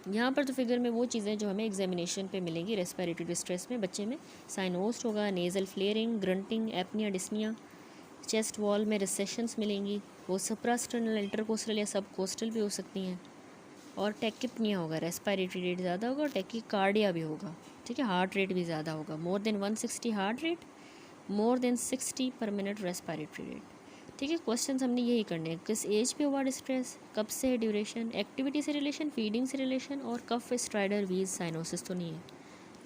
यहाँ पर तो फिगर में वो चीज़ें जो हमें एग्जामिनेशन पे मिलेंगी रेस्पिरेटरी डिस्ट्रेस में, बच्चे में साइनोस्ट होगा, nasal flaring, grunting, apnoea, dyspnoea, chest wall में रिसेशंस मिलेंगी, वो सप्रास्टर्नल, इंटरकोस्टल या सब कोस्टल भी हो सकती हैं, और टेकिपनिया होगा, रेस्पिरेटरी रेट ज़्यादा होगा, और टेकिकार्डिया भी होगा। ठीक है, हार्ट रेट भी ज़्यादा होगा, more than 160 heart rate, more than 60 पर मिनट रेस्पिरेटरी रेट। ठीक है, क्वेश्चन हमने यही करने हैं, किस एज पे हुआ डिस्ट्रेस, कब से है ड्यूरेशन, एक्टिविटी से रिलेशन, फीडिंग से रिलेशन, और कफ, स्ट्राइडर, वीज, साइनोसिस तो नहीं है।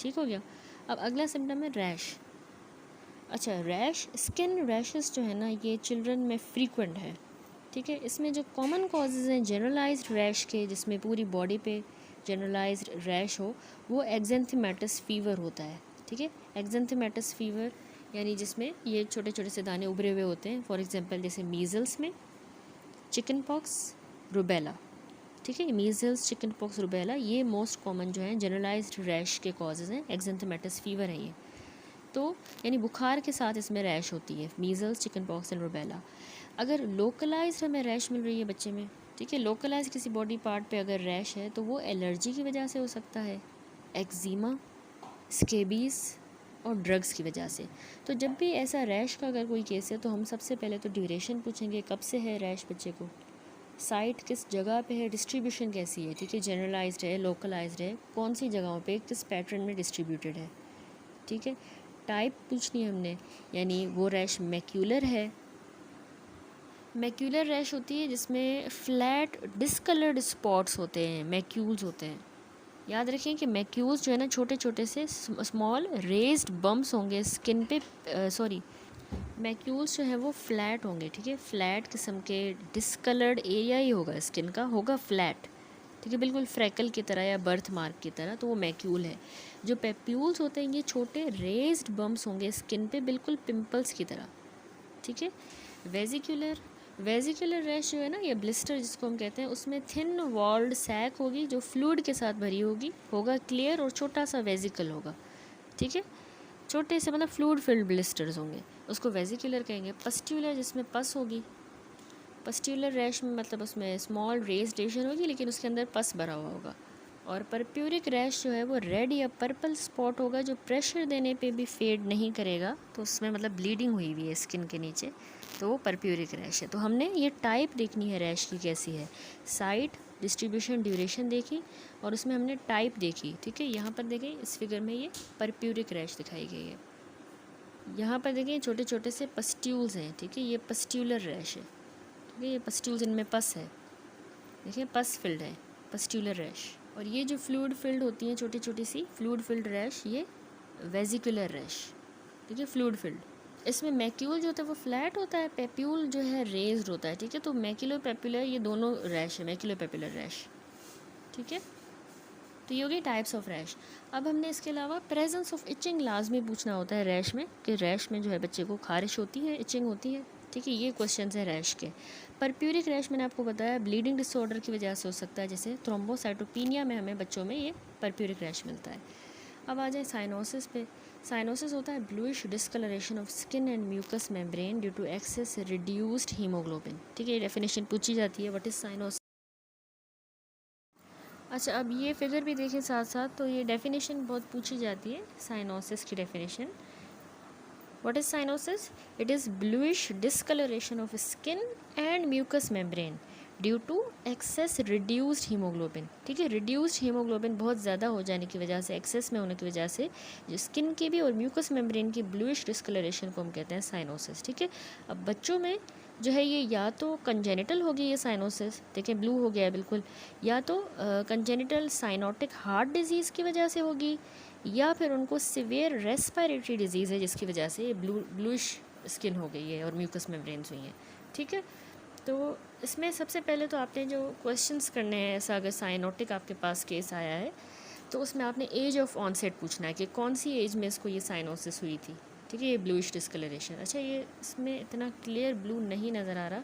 ठीक हो गया। अब अगला सिम्टम है रैश। अच्छा, रैश, स्किन रैशेस जो है ना ये चिल्ड्रन में फ्रीक्वेंट है। ठीक है, इसमें जो कॉमन कॉजेज़ हैं जनरलाइज्ड रैश के, जिसमें पूरी बॉडी पे जनरलाइज्ड रैश हो, वो एक्जेंथेमेटस फीवर होता है। ठीक है, एक्जेंथेमेटस फीवर यानी जिसमें ये छोटे छोटे से दाने उभरे हुए होते हैं, फॉर एग्जांपल जैसे मीज़ल्स में, चिकन पॉक्स, रूबेला। ठीक है। मीजल्स, चिकन पॉक्स, रुबेला ये मोस्ट कॉमन जो है जनरलाइज्ड रैश के कॉजेज़ हैं। एक्जेंथेमेटिस फीवर है ये, तो यानी बुखार के साथ इसमें रैश होती है, measles, chicken pox and rubella. अगर लोकलाइज्ड हमें रैश मिल रही है बच्चे में, ठीक है, लोकलाइज किसी बॉडी पार्ट पे अगर रैश है तो वो एलर्जी की वजह से हो सकता है, एक्जिमा, स्केबीज़ और ड्रग्स की वजह से। तो जब भी ऐसा रैश का अगर कोई केस है तो हम सबसे पहले तो ड्यूरेशन पूछेंगे, कब से है रैश बच्चे को, साइट किस जगह पे है, डिस्ट्रीब्यूशन कैसी है, ठीक है, जनरलाइज्ड है, लोकलाइज्ड है, कौन सी जगहों पे किस पैटर्न में डिस्ट्रीब्यूटेड है, ठीक है। टाइप पूछनी है हमने, यानी वो रैश मैक्यूलर है। मैक्यूलर रैश होती है जिसमें फ्लैट डिस्कलर्ड स्पॉट्स होते हैं, मैक्यूल्स होते हैं। याद रखें कि मैक्यूल्स जो है ना छोटे छोटे से स्मॉल रेज्ड बम्प्स होंगे स्किन पे, मैक्यूल्स जो है वो फ्लैट होंगे, ठीक है, फ्लैट किस्म के, डिस्कलर्ड एरिया ही होगा स्किन का, होगा फ्लैट, ठीक है, बिल्कुल फ्रैकल की तरह या बर्थ मार्क की तरह, तो वो मैक्यूल है। जो पेप्यूल्स होते हैं ये छोटे रेज्ड बम्प्स होंगे स्किन पे, बिल्कुल पिंपल्स की तरह, ठीक है। वेजिकुलर रैश जो है ना, ये ब्लिस्टर जिसको हम कहते हैं, उसमें थिन वॉल्ड सैक होगी जो फ्लूइड के साथ भरी होगी, होगा क्लियर और छोटा सा वेजिकल होगा, ठीक है, छोटे से मतलब फ्लूइड फिल्ड ब्लिस्टर्स होंगे, उसको वेजिकुलर कहेंगे। पस्ट्यूलर जिसमें पस होगी, पस्ट्यूलर रैश में मतलब उसमें स्मॉल रेज्ड लेशन होगी लेकिन उसके अंदर पस भरा हुआ होगा। और परप्यूरिक रैश जो है वो रेड या पर्पल स्पॉट होगा जो प्रेशर देने पे भी फेड नहीं करेगा, तो उसमें मतलब ब्लीडिंग हुई हुई है स्किन के नीचे, तो वो परप्यूरिक रैश है। तो हमने ये टाइप देखनी है रैश की कैसी है, साइट, डिस्ट्रीब्यूशन, ड्यूरेशन देखी और उसमें हमने टाइप देखी, ठीक है। यहाँ पर देखें इस फिगर में ये परप्यूरिक रैश दिखाई गई है। यहाँ पर देखें छोटे छोटे से पस्ट्यूल्स हैं, ठीक है, ये पस्ट्यूलर रैश है, ठीक है, ये पस्ट्यूल्स, इनमें पस है, देखिए पस फिल्ड है, पस्ट्यूलर रैश। और ये जो फ्लूइड फिल्ड होती हैं छोटी छोटी सी फ्लूइड फिल्ड रैश, ये वेजिकुलर रैश, ठीक है, फ्लूइड फिल्ड। इसमें मैक्यूल जो होता है वो फ्लैट होता है, पेप्यूल जो है रेज्ड होता है, ठीक है। तो मैक्यूलो पेप्यूलर ये दोनों रैश है, मैक्यूलो पेप्यूलर रैश, ठीक है। तो ये हो गई टाइप्स ऑफ रैश। अब हमने इसके अलावा प्रेजेंस ऑफ इचिंग लाजमी पूछना होता है रैश में, कि रैश में जो है बच्चे को खारिश होती है, इचिंग होती है, ठीक है, ये क्वेश्चन है रैश के। परप्यूरिक रैश मैंने आपको बताया ब्लीडिंग डिसऑर्डर की वजह से हो सकता है, जैसे थ्रोम्बोसाइटोपिनिया में हमें बच्चों में ये परप्यूरिक रैश मिलता है। अब आ जाए साइनोसिस पे। साइनोसिस होता है bluish discolouration of skin and mucous membrane due to excess reduced haemoglobin, ठीक है, ये डेफिनेशन पूछी जाती है, व्हाट इज साइनोसिस। अच्छा, अब ये फिगर भी देखें साथ साथ, तो ये डेफिनेशन बहुत पूछी जाती है साइनोसिस की definition. What is cyanosis? It is bluish discoloration of skin and mucous membrane due to excess reduced haemoglobin, ठीक है, रिड्यूस्ड हीमोग्लोबिन बहुत ज़्यादा हो जाने की वजह से, एक्सेस में होने की वजह से जो स्किन की भी और म्यूकस मेम्ब्रेन की ब्लूइश डिस्कलरेशन को हम कहते हैं साइनोसिस, ठीक है। अब बच्चों में जो है ये या तो कंजेनिटल होगी ये साइनोसिस, देखें ब्लू हो गया है बिल्कुल, या तो कंजेनिटल साइनोटिक हार्ट डिजीज़ की वजह से होगी, या फिर उनको सिवियर रेस्पिरेटरी डिजीज़ है जिसकी वजह से ये ब्लूइश स्किन हो गई है और म्यूकस मेम्ब्रेन्स हुई हैं, ठीक है। तो इसमें सबसे पहले तो आपने जो क्वेश्चंस करने हैं, ऐसा अगर साइनोटिक आपके पास केस आया है तो उसमें आपने एज ऑफ ऑनसेट पूछना है कि कौन सी एज में इसको ये साइनोसिस हुई थी, ठीक है, ये ब्लूइश डिस्कलरेशन। अच्छा, ये इसमें इतना क्लियर ब्लू नहीं नज़र आ रहा,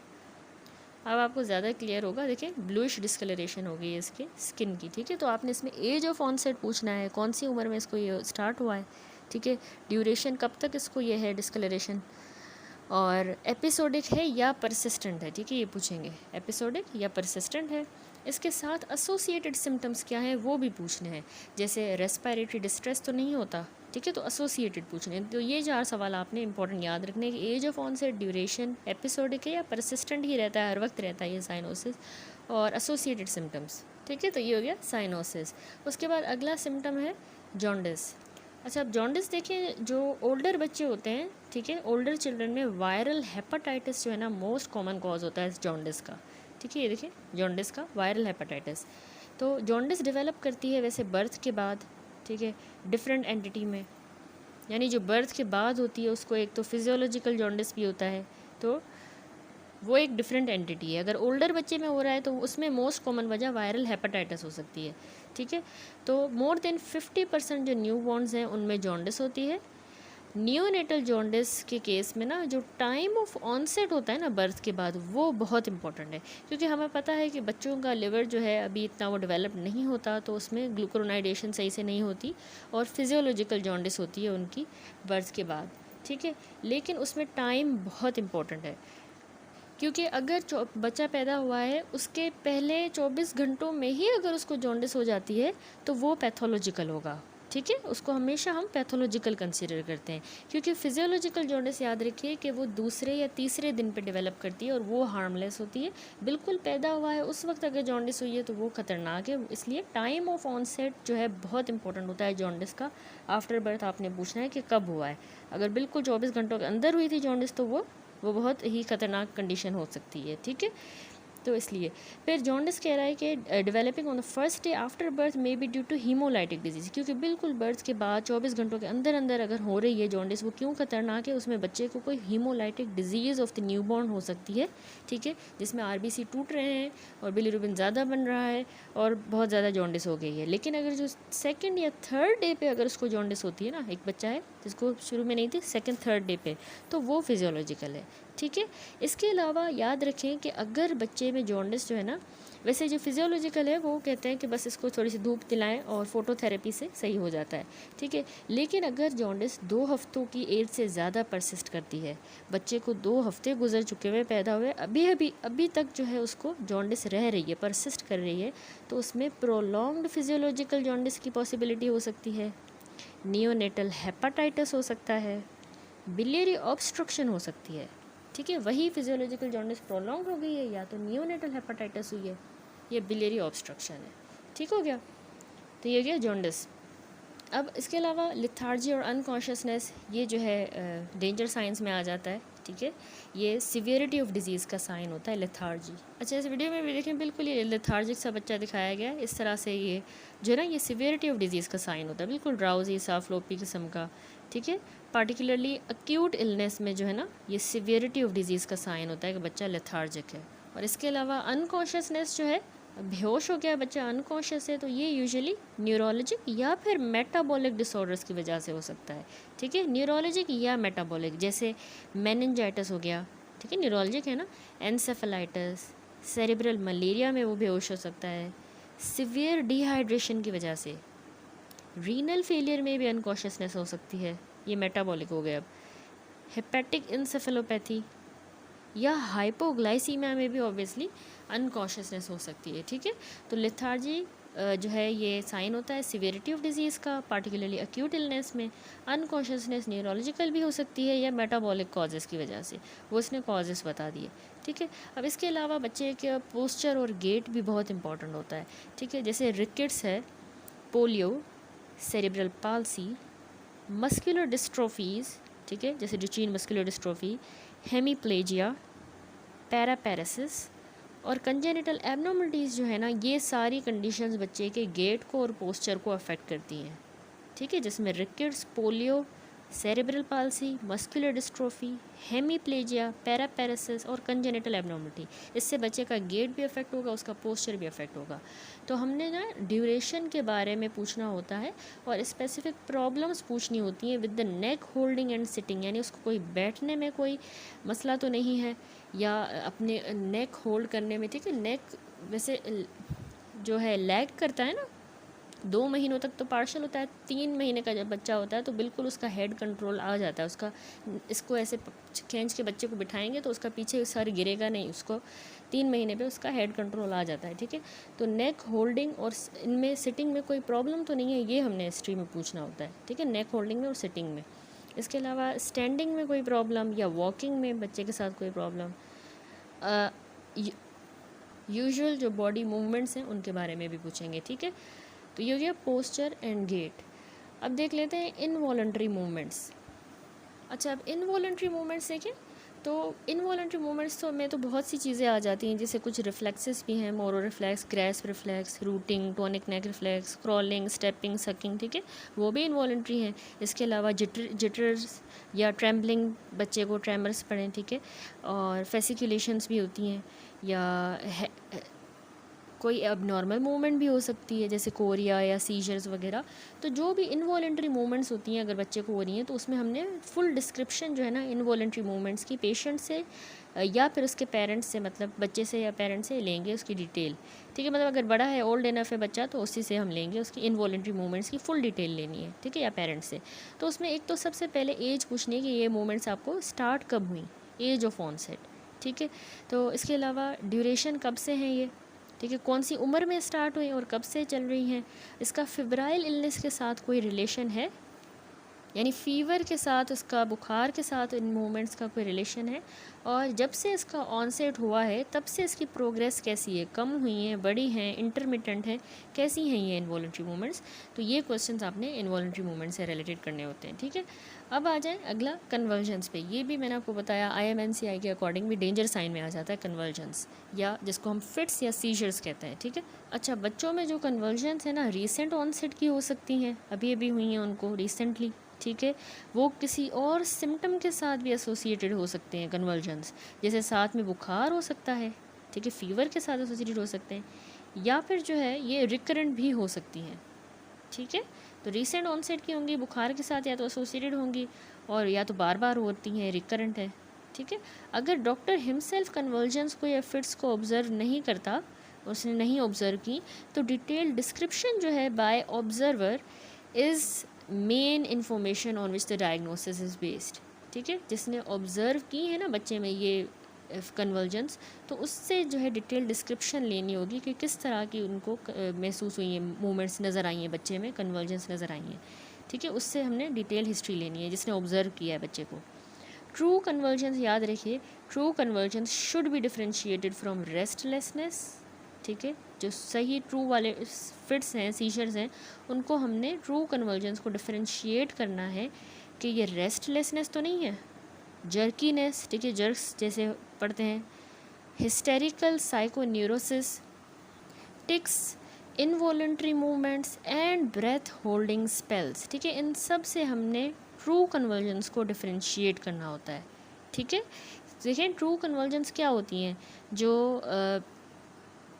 अब आपको ज़्यादा क्लियर होगा, देखिए ब्लूइश डिस्कलरेशन हो गई है इसके स्किन की, ठीक है। तो आपने इसमें एज ऑफ ऑनसेट पूछना है, कौन सी उम्र में इसको ये स्टार्ट हुआ है, ठीक है, ड्यूरेशन कब तक इसको ये है डिस्कलरेशन, और एपिसोडिक है या परसिस्टेंट है, ठीक है, ये पूछेंगे एपिसोडिक या परसिस्टेंट है। इसके साथ एसोसिएटेड सिम्टम्स क्या है वो भी पूछने हैं, जैसे रेस्पिरेटरी डिस्ट्रेस तो नहीं होता, ठीक है, तो एसोसिएटेड पूछने हैं। तो ये 4 सवाल आपने इंपॉर्टेंट याद रखने कि age of onset, duration, episodic है या परसिस्टेंट ही रहता है, हर वक्त रहता है ये साइनोसिस, और एसोसिएटेड सिम्टम्स, ठीक है। तो ये हो गया साइनोसिस। उसके बाद अगला सिम्टम है जॉन्डिस। अच्छा, अब जॉन्डिस देखिए, जो ओल्डर बच्चे होते हैं, ठीक है, ओल्डर चिल्ड्रन में वायरल हेपेटाइटिस जो है ना मोस्ट कॉमन कॉज होता है इस जॉन्डिस का, ठीक है, ये देखिए जॉन्डिस का वायरल हेपेटाइटिस। तो जॉन्डिस डेवलप करती है वैसे बर्थ के बाद, ठीक है, डिफरेंट एंटिटी में, यानी जो बर्थ के बाद होती है उसको एक तो फिजियोलॉजिकल जॉन्डिस भी होता है, तो वो एक डिफरेंट एंटिटी है। अगर ओल्डर बच्चे में हो रहा है तो उसमें मोस्ट कॉमन वजह वायरल हेपेटाइटिस हो सकती है, ठीक है। तो मोर देन 50% जो न्यू बॉर्न्स हैं उनमें जॉन्डिस होती है, नियोनेटल जॉन्डिस के केस में ना जो टाइम ऑफ ऑनसेट होता है ना बर्थ के बाद, वो बहुत इंपॉर्टेंट है, क्योंकि हमें पता है कि बच्चों का लिवर जो है अभी इतना वो डेवलप नहीं होता, तो उसमें ग्लूकोनाइडेशन सही से नहीं होती और फिजियोलॉजिकल जॉन्डिस होती है उनकी बर्थ के बाद, ठीक है। लेकिन उसमें टाइम बहुत इंपॉर्टेंट है, क्योंकि अगर बच्चा पैदा हुआ है उसके पहले 24 घंटों में ही अगर उसको जॉन्डिस हो जाती है तो वो पैथोलॉजिकल होगा, ठीक है। उसको हमेशा हम पैथोलॉजिकल कंसीडर करते हैं, क्योंकि फिजियोलॉजिकल जॉन्डिस याद रखिए कि वो दूसरे या तीसरे दिन पे डेवलप करती है और वो हार्मलेस होती है। बिल्कुल पैदा हुआ है उस वक्त अगर जॉन्डिस हुई है तो वो खतरनाक है, इसलिए टाइम ऑफ ऑनसेट जो है बहुत इंपॉर्टेंट होता है जॉन्डिस का। आफ्टर बर्थ आपने पूछना है कि कब हुआ है, अगर बिल्कुल 24 घंटों के अंदर हुई थी जॉन्डिस तो वो बहुत ही खतरनाक कंडीशन हो सकती है, ठीक है। तो इसलिए फिर जॉन्डिस कह रहा है कि developing on the first day after birth may be due to haemolytic disease, क्योंकि बिल्कुल बर्थ के बाद 24 घंटों के अंदर अंदर अगर हो रही है जॉन्डिस, वो क्यों खतरनाक है, उसमें बच्चे को कोई haemolytic disease of the newborn हो सकती है, ठीक है, जिसमें आरबीसी टूट रहे हैं और बिलीरुबिन ज़्यादा बन रहा है और बहुत ज़्यादा जॉन्डिस हो गई है। लेकिन अगर जो सेकेंड या थर्ड डे पे अगर उसको जॉन्डिस होती है ना, एक बच्चा है जिसको शुरू में नहीं थी, सेकेंड थर्ड डे पे, तो वो फिजियोलॉजिकल है, ठीक है। इसके अलावा याद रखें कि अगर बच्चे में जॉन्डिस जो है ना, वैसे जो फिजियोलॉजिकल है वो कहते हैं कि बस इसको थोड़ी सी धूप दिलाएं और फोटोथेरेपी से सही हो जाता है, ठीक है। लेकिन अगर जॉन्डिस 2 हफ्तों की एज से ज़्यादा परसिस्ट करती है, बच्चे को 2 हफ्ते गुजर चुके हुए पैदा हुए, अभी तक जो है उसको जॉन्डिस रह रही है, परसिस्ट कर रही है, तो उसमें प्रोलॉन्ग्ड फिजियोलॉजिकल जॉन्डिस की पॉसिबिलिटी हो सकती है, नियोनेटल हेपाटाइटिस हो सकता है, बिलियरी ऑब्स्ट्रक्शन हो सकती है, ठीक है। वही फिजियोलॉजिकल जॉन्डिस प्रोलॉन्ग हो गई है या तो नियोनेटल हेपाटाइटिस हुई है या बिलियरी ऑब्स्ट्रक्शन है, ठीक हो गया। तो ये गया जॉन्डिस। अब इसके अलावा लिथार्जी और अनकॉन्शियसनेस, ये जो है डेंजर साइंस में आ जाता है, ठीक है। ये सिवियरिटी ऑफ डिजीज़ का साइन होता है लिथार्जी। अच्छा, इस वीडियो में भी देखें, बिल्कुल ये लिथार्जिक सा बच्चा दिखाया गया है, इस तरह से ये जो है ना, ये सिवियरिटी ऑफ डिजीज़ का साइन होता है, बिल्कुल ड्राउजी सा फ्लोपी किस्म का, ठीक है। पार्टिकुलरली अक्यूट इलनेस में जो है ना, ये सिवियरिटी ऑफ डिजीज़ का साइन होता है कि बच्चा लेथार्जिक है। और इसके अलावा अनकॉन्शियसनेस जो है, बेहोश हो गया बच्चा, अनकॉन्शियस है, तो ये यूजुअली न्यूरोलॉजिक या फिर मेटाबॉलिक डिसऑर्डर्स की वजह से हो सकता है, ठीक है। न्यूरोलॉजिक या मेटाबॉलिक, जैसे मेनिंजाइटिस हो गया, ठीक है, न्यूरोलॉजिक है ना, एनसेफेलाइटिस, सेरिब्रल मलेरिया में वो बेहोश हो सकता है, सिवियर डिहाइड्रेशन की वजह से, रीनल फेलियर में भी अनकॉन्शियसनेस हो सकती है, ये मेटाबॉलिक हो गया। अब हेपेटिक इंसेफेलोपैथी या हाइपोग्लाइसीमिया में भी ऑब्वियसली अनकॉन्शियसनेस हो सकती है, ठीक है। तो लेथार्जी जो है ये साइन होता है सिवियरिटी ऑफ डिजीज़ का, पार्टिकुलरली अक्यूट इलनेस में। अनकॉन्शियसनेस न्यूरोलॉजिकल भी हो सकती है या मेटाबॉलिक कॉजेज़ की वजह से, वो इसने कॉजेज़ बता दिए, ठीक है। अब इसके अलावा बच्चे का पोस्चर और गेट भी बहुत इंपॉर्टेंट होता है, ठीक है। जैसे रिकेट्स है, पोलियो, सेरिब्रल पाल्सी, मस्कुलर डिस्ट्रोफीज़, ठीक है, जैसे डुचेन मस्कुलर डिस्ट्रोफी, हेमीप्लेजिया, पैरापेरेसिस और कंजेनिटल एबनॉर्मलिटीज़ जो है ना, ये सारी कंडीशंस बच्चे के गेट को और पोस्चर को अफेक्ट करती हैं, ठीक है, जिसमें rickets, polio, cerebral palsy, muscular dystrophy, hemiplegia, पैरापेरेसिस और कंजेनिटल एबनॉर्मलिटी, इससे बच्चे का गेट भी अफेक्ट होगा, उसका पोस्चर भी अफेक्ट होगा। तो हमने ना ड्यूरेशन के बारे में पूछना होता है और स्पेसिफिक प्रॉब्लम्स पूछनी होती हैं with the neck holding and sitting, यानी उसको कोई बैठने में कोई मसला तो नहीं है या अपने नेक होल्ड करने में, ठीक है। नेक वैसे जो है लैग करता है ना, 2 महीनों तक तो पार्शल होता है, 3 महीने का जब बच्चा होता है तो बिल्कुल उसका हेड कंट्रोल आ जाता है उसका, इसको ऐसे खींच के बच्चे को बिठाएंगे तो उसका पीछे सर गिरेगा नहीं, उसको 3 महीने पे उसका हेड कंट्रोल आ जाता है, ठीक है। तो नेक होल्डिंग और इनमें सिटिंग में कोई प्रॉब्लम तो नहीं है, ये हमने हिस्ट्री में पूछना होता है, ठीक है, नेक होल्डिंग में और सिटिंग में। इसके अलावा स्टैंडिंग में कोई प्रॉब्लम या वॉकिंग में बच्चे के साथ कोई प्रॉब्लम, यूजुअल जो बॉडी मूवमेंट्स हैं उनके बारे में भी पूछेंगे, ठीक है। तो ये हो गया पोस्चर एंड गेट। अब देख लेते हैं इनवॉलंटरी मूवमेंट्स। अच्छा, अब इनवॉलंटरी मूवमेंट्स देखें तो इनवॉलंटरी मूवमेंट्स तो में तो बहुत सी चीज़ें आ जाती हैं, जैसे कुछ रिफ्लेक्सेस भी हैं, Moro reflex, grasp reflex, rooting, tonic neck reflex, crawling, stepping, sucking, ठीक है, वो भी इनवॉलंटरी हैं। इसके अलावा जिटर्स या ट्रेम्बलिंग, बच्चे को ट्रेमर्स पड़ें, ठीक है, और फेसिकुलेशंस भी होती हैं, या कोई एबनॉर्मल मूवमेंट भी हो सकती है, जैसे कोरिया या सीजर्स वगैरह। तो जो भी इनवॉलेंट्री मूवमेंट्स होती हैं अगर बच्चे को हो रही हैं, तो उसमें हमने फुल डिस्क्रिप्शन जो है ना इनवॉलेंट्री मूवमेंट्स की पेशेंट से या फिर उसके पेरेंट्स से, मतलब बच्चे से या पेरेंट्स से लेंगे उसकी डिटेल। ठीक है, मतलब अगर बड़ा है, ओल्ड इनफ है बच्चा, तो उसी से हम लेंगे उसकी इनवॉलेंट्री मूवमेंट्स की फुल डिटेल लेनी है। ठीक है, या पेरेंट्स से। तो उसमें एक तो सबसे पहले एज पूछनी है कि ये मूवमेंट्स आपको स्टार्ट कब हुई, एज ऑफ ऑनसेट। ठीक है, तो इसके अलावा ड्यूरेशन कब से हैं ये, ठीक है, कौन सी उम्र में स्टार्ट हुई और कब से चल रही हैं, इसका फेब्राइल इलनेस के साथ कोई रिलेशन है, यानी फ़ीवर के साथ, उसका बुखार के साथ इन मूवमेंट्स का कोई रिलेशन है, और जब से इसका ऑनसेट हुआ है तब से इसकी प्रोग्रेस कैसी है, कम हुई हैं, बड़ी हैं, इंटरमिटेंट हैं, कैसी हैं ये इनवॉलंटरी मूवमेंट्स। तो ये क्वेश्चंस आपने इनवॉलंटरी मूवमेंट से रिलेटेड करने होते हैं। ठीक है, अब आ जाए अगला कन्वर्जन्स पे। ये भी मैंने आपको बताया IMNCI के अकॉर्डिंग भी डेंजर साइन में आ जाता है कन्वर्जन्स, या जिसको हम फिट्स या सीजर्स कहते हैं। ठीक है, अच्छा, बच्चों में जो कन्वर्जन्स है ना रीसेंट ऑनसेट की हो सकती हैं, अभी अभी हुई हैं उनको रिसेंटली। ठीक है, वो किसी और सिम्टम के साथ भी एसोसिएटेड हो सकते हैं कन्वर्जन्स, जैसे साथ में बुखार हो सकता है। ठीक है, फीवर के साथ एसोसिएटेड हो सकते हैं, या फिर जो है ये रिकरेंट भी हो सकती हैं। ठीक है, तो रीसेंट ऑनसेट की होंगी, बुखार के साथ या तो एसोसिएटेड होंगी, और या तो बार बार होती हैं, रिकरेंट है। ठीक है, अगर डॉक्टर हिमसेल्फ कन्वर्जन्स को या फिट्स को ऑब्ज़र्व नहीं करता, उसने नहीं ऑब्ज़र्व की, तो डिटेल डिस्क्रिप्शन जो है bye observer is main information on which the diagnosis is based. ठीक है, जिसने ऑब्ज़र्व की है ना बच्चे में ये कन्वर्जन्स, तो उससे जो है डिटेल डिस्क्रिप्शन लेनी होगी कि किस तरह की उनको महसूस हुई है, मूवमेंट्स नज़र आई हैं बच्चे में, कन्वर्जन्स नज़र आई हैं। ठीक है, उससे हमने डिटेल हिस्ट्री लेनी है जिसने ऑब्ज़र्व किया है बच्चे को। ट्रू कन्वर्जन्स याद रखिए, true convergence should be differentiated from restlessness. ठीक है, जो सही ट्रू वाले फिट्स हैं, सीजर्स हैं, उनको हमने ट्रू कन्वर्जन्स को डिफ्रेंशिएट करना है कि ये रेस्टलेसनेस तो नहीं है, जर्कीनेस। ठीक है, जर्क्स जैसे पढ़ते हैं, hysterical psychoneurosis, tics, involuntary movements and breath holding spells. ठीक है, इन सब से हमने ट्रू कन्वर्जन्स को डिफ्रेंशिएट करना होता है। ठीक है, देखें ट्रू कन्वर्जन्स क्या होती हैं, जो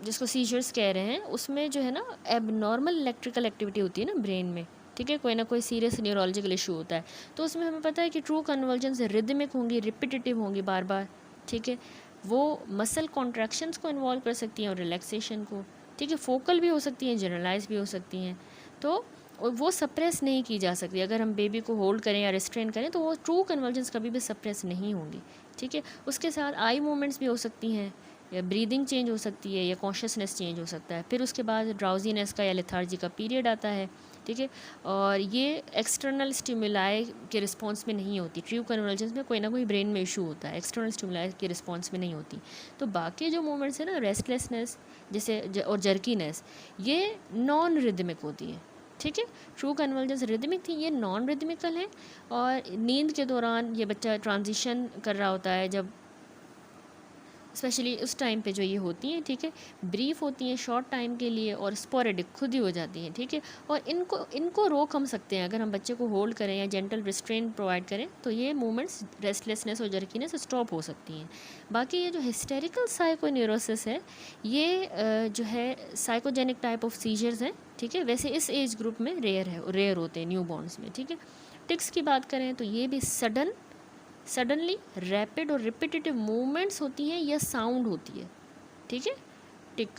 जिसको सीजर्स कह रहे हैं, उसमें जो है ना एबनॉर्मल इलेक्ट्रिकल एक्टिविटी होती है ना ब्रेन में। ठीक है, कोई ना कोई सीरियस न्यूरोलॉजिकल इशू होता है, तो उसमें हमें पता है कि ट्रू कन्वर्जन्स रिदमिक होंगी, रिपीटेटिव होंगी, बार बार। ठीक है, वो मसल कॉन्ट्रैक्शंस को इन्वॉल्व कर सकती हैं और रिलैक्सेशन को। ठीक है, फोकल भी हो सकती हैं, जनरलाइज भी हो सकती हैं, तो वो सप्रेस नहीं की जा सकती। अगर हम बेबी को होल्ड करें या रिस्ट्रेन करें तो वो ट्रू कन्वर्जन्स कभी भी सप्रेस नहीं होंगी। ठीक है, उसके साथ आई मूवमेंट्स भी हो सकती हैं, या ब्रीदिंग चेंज हो सकती है, या कॉन्शियसनेस चेंज हो सकता है। फिर उसके बाद ड्राउजीनेस का या लेथार्जी का पीरियड आता है। ठीक है, और ये एक्सटर्नल स्टिमुलाई के रिस्पॉन्स में नहीं होती। ट्रू कन्वर्जेंस में कोई ना कोई ब्रेन में इशू होता है, एक्सटर्नल स्टिमुलाई के रिस्पॉन्स में नहीं होती। तो बाकी जो मूवमेंट्स है ना, रेस्टलेसनेस जैसे और जर्कीनेस, ये नॉन रिदमिक होती है। ठीक है, ट्रू कन्वर्जेंस रिदमिक थी, ये नॉन रिदमिकल है। और नींद के दौरान ये बच्चा ट्रांजिशन कर रहा होता है, जब स्पेशली उस टाइम पे जो ये होती हैं। ठीक है, ब्रीफ होती हैं शॉर्ट टाइम के लिए और स्पोरेडिक खुद ही हो जाती हैं। ठीक है, और इनको रोक हम सकते हैं अगर हम बच्चे को होल्ड करें या जेंटल रिस्ट्रेन प्रोवाइड करें, तो ये मूवमेंट्स रेस्टलेसनेस और जर्कीनेस स्टॉप हो सकती हैं। बाकी ये जो हिस्टेरिकल साइकोन्यूरोसिस है, ये जो है साइकोजेनिक टाइप ऑफ सीजर्स हैं। ठीक है, वैसे इस एज ग्रुप में रेयर होते हैं न्यू बॉर्न्स में। ठीक है, टिक्स की बात करें तो ये भी सडनली रैपिड और रिपीटेटिव मूवमेंट्स होती हैं या साउंड होती है। ठीक है, टिक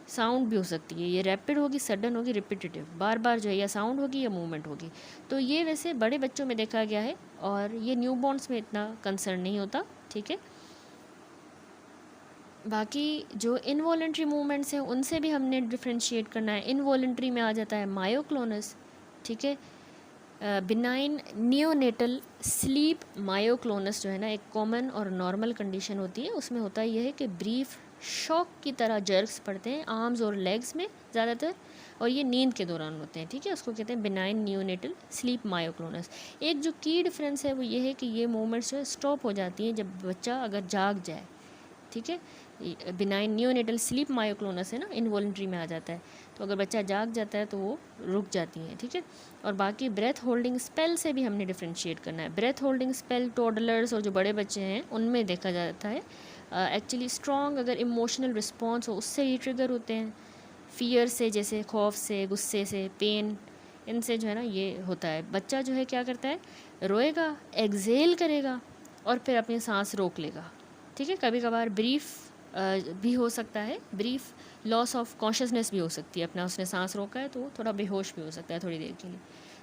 साउंड भी हो सकती है, ये रैपिड होगी, सडन होगी, रिपीटेटिव, बार बार जो है या साउंड होगी या मूवमेंट होगी। तो ये वैसे बड़े बच्चों में देखा गया है और ये न्यूबॉर्न्स में इतना कंसर्न नहीं होता। ठीक है, बाकी जो इनवॉलेंट्री मूवमेंट्स हैं उनसे भी हमने डिफ्रेंशिएट करना है। इनवॉलेंट्री में आ जाता है मायोक्लोनस। ठीक है, बिनाइन नियोनेटल स्लीप मायोक्लोनस जो है ना, एक कॉमन और नॉर्मल कंडीशन होती है। उसमें होता यह है कि ब्रीफ शॉक की तरह जर्क्स पड़ते हैं आर्म्स और लेग्स में ज़्यादातर, और ये नींद के दौरान होते हैं। ठीक है, उसको कहते हैं बिनाइन नियोनेटल स्लीप मायोक्लोनस। एक जो की डिफरेंस है वो ये है कि ये मूवमेंट्स जो है स्टॉप हो जाती हैं जब बच्चा अगर जाग जाए। ठीक है, बिनाइन नियोनेटल स्लीप मायोक्लोनस है ना, इनवॉलेंट्री में आ जाता है, तो अगर बच्चा जाग जाता है तो वो रुक जाती हैं। ठीक है, और बाकी ब्रेथ होल्डिंग स्पेल से भी हमने डिफ्रेंशिएट करना है। ब्रेथ होल्डिंग स्पेल टोडलर्स और जो बड़े बच्चे हैं उनमें देखा जाता है। एक्चुअली स्ट्रॉन्ग अगर इमोशनल रिस्पॉन्स हो उससे ही ट्रिगर होते हैं। फ़ियर से, जैसे खौफ से, गुस्से से, पेन, इनसे जो है ना ये होता है। बच्चा जो है क्या करता है, रोएगा, एक्सहेल करेगा और फिर अपनी सांस रोक लेगा। ठीक है, कभी कभार ब्रीफ भी हो सकता है, ब्रीफ लॉस ऑफ कॉन्शियसनेस भी हो सकती है। अपना उसने सांस रोका है तो वो थोड़ा बेहोश भी हो सकता है थोड़ी देर के लिए।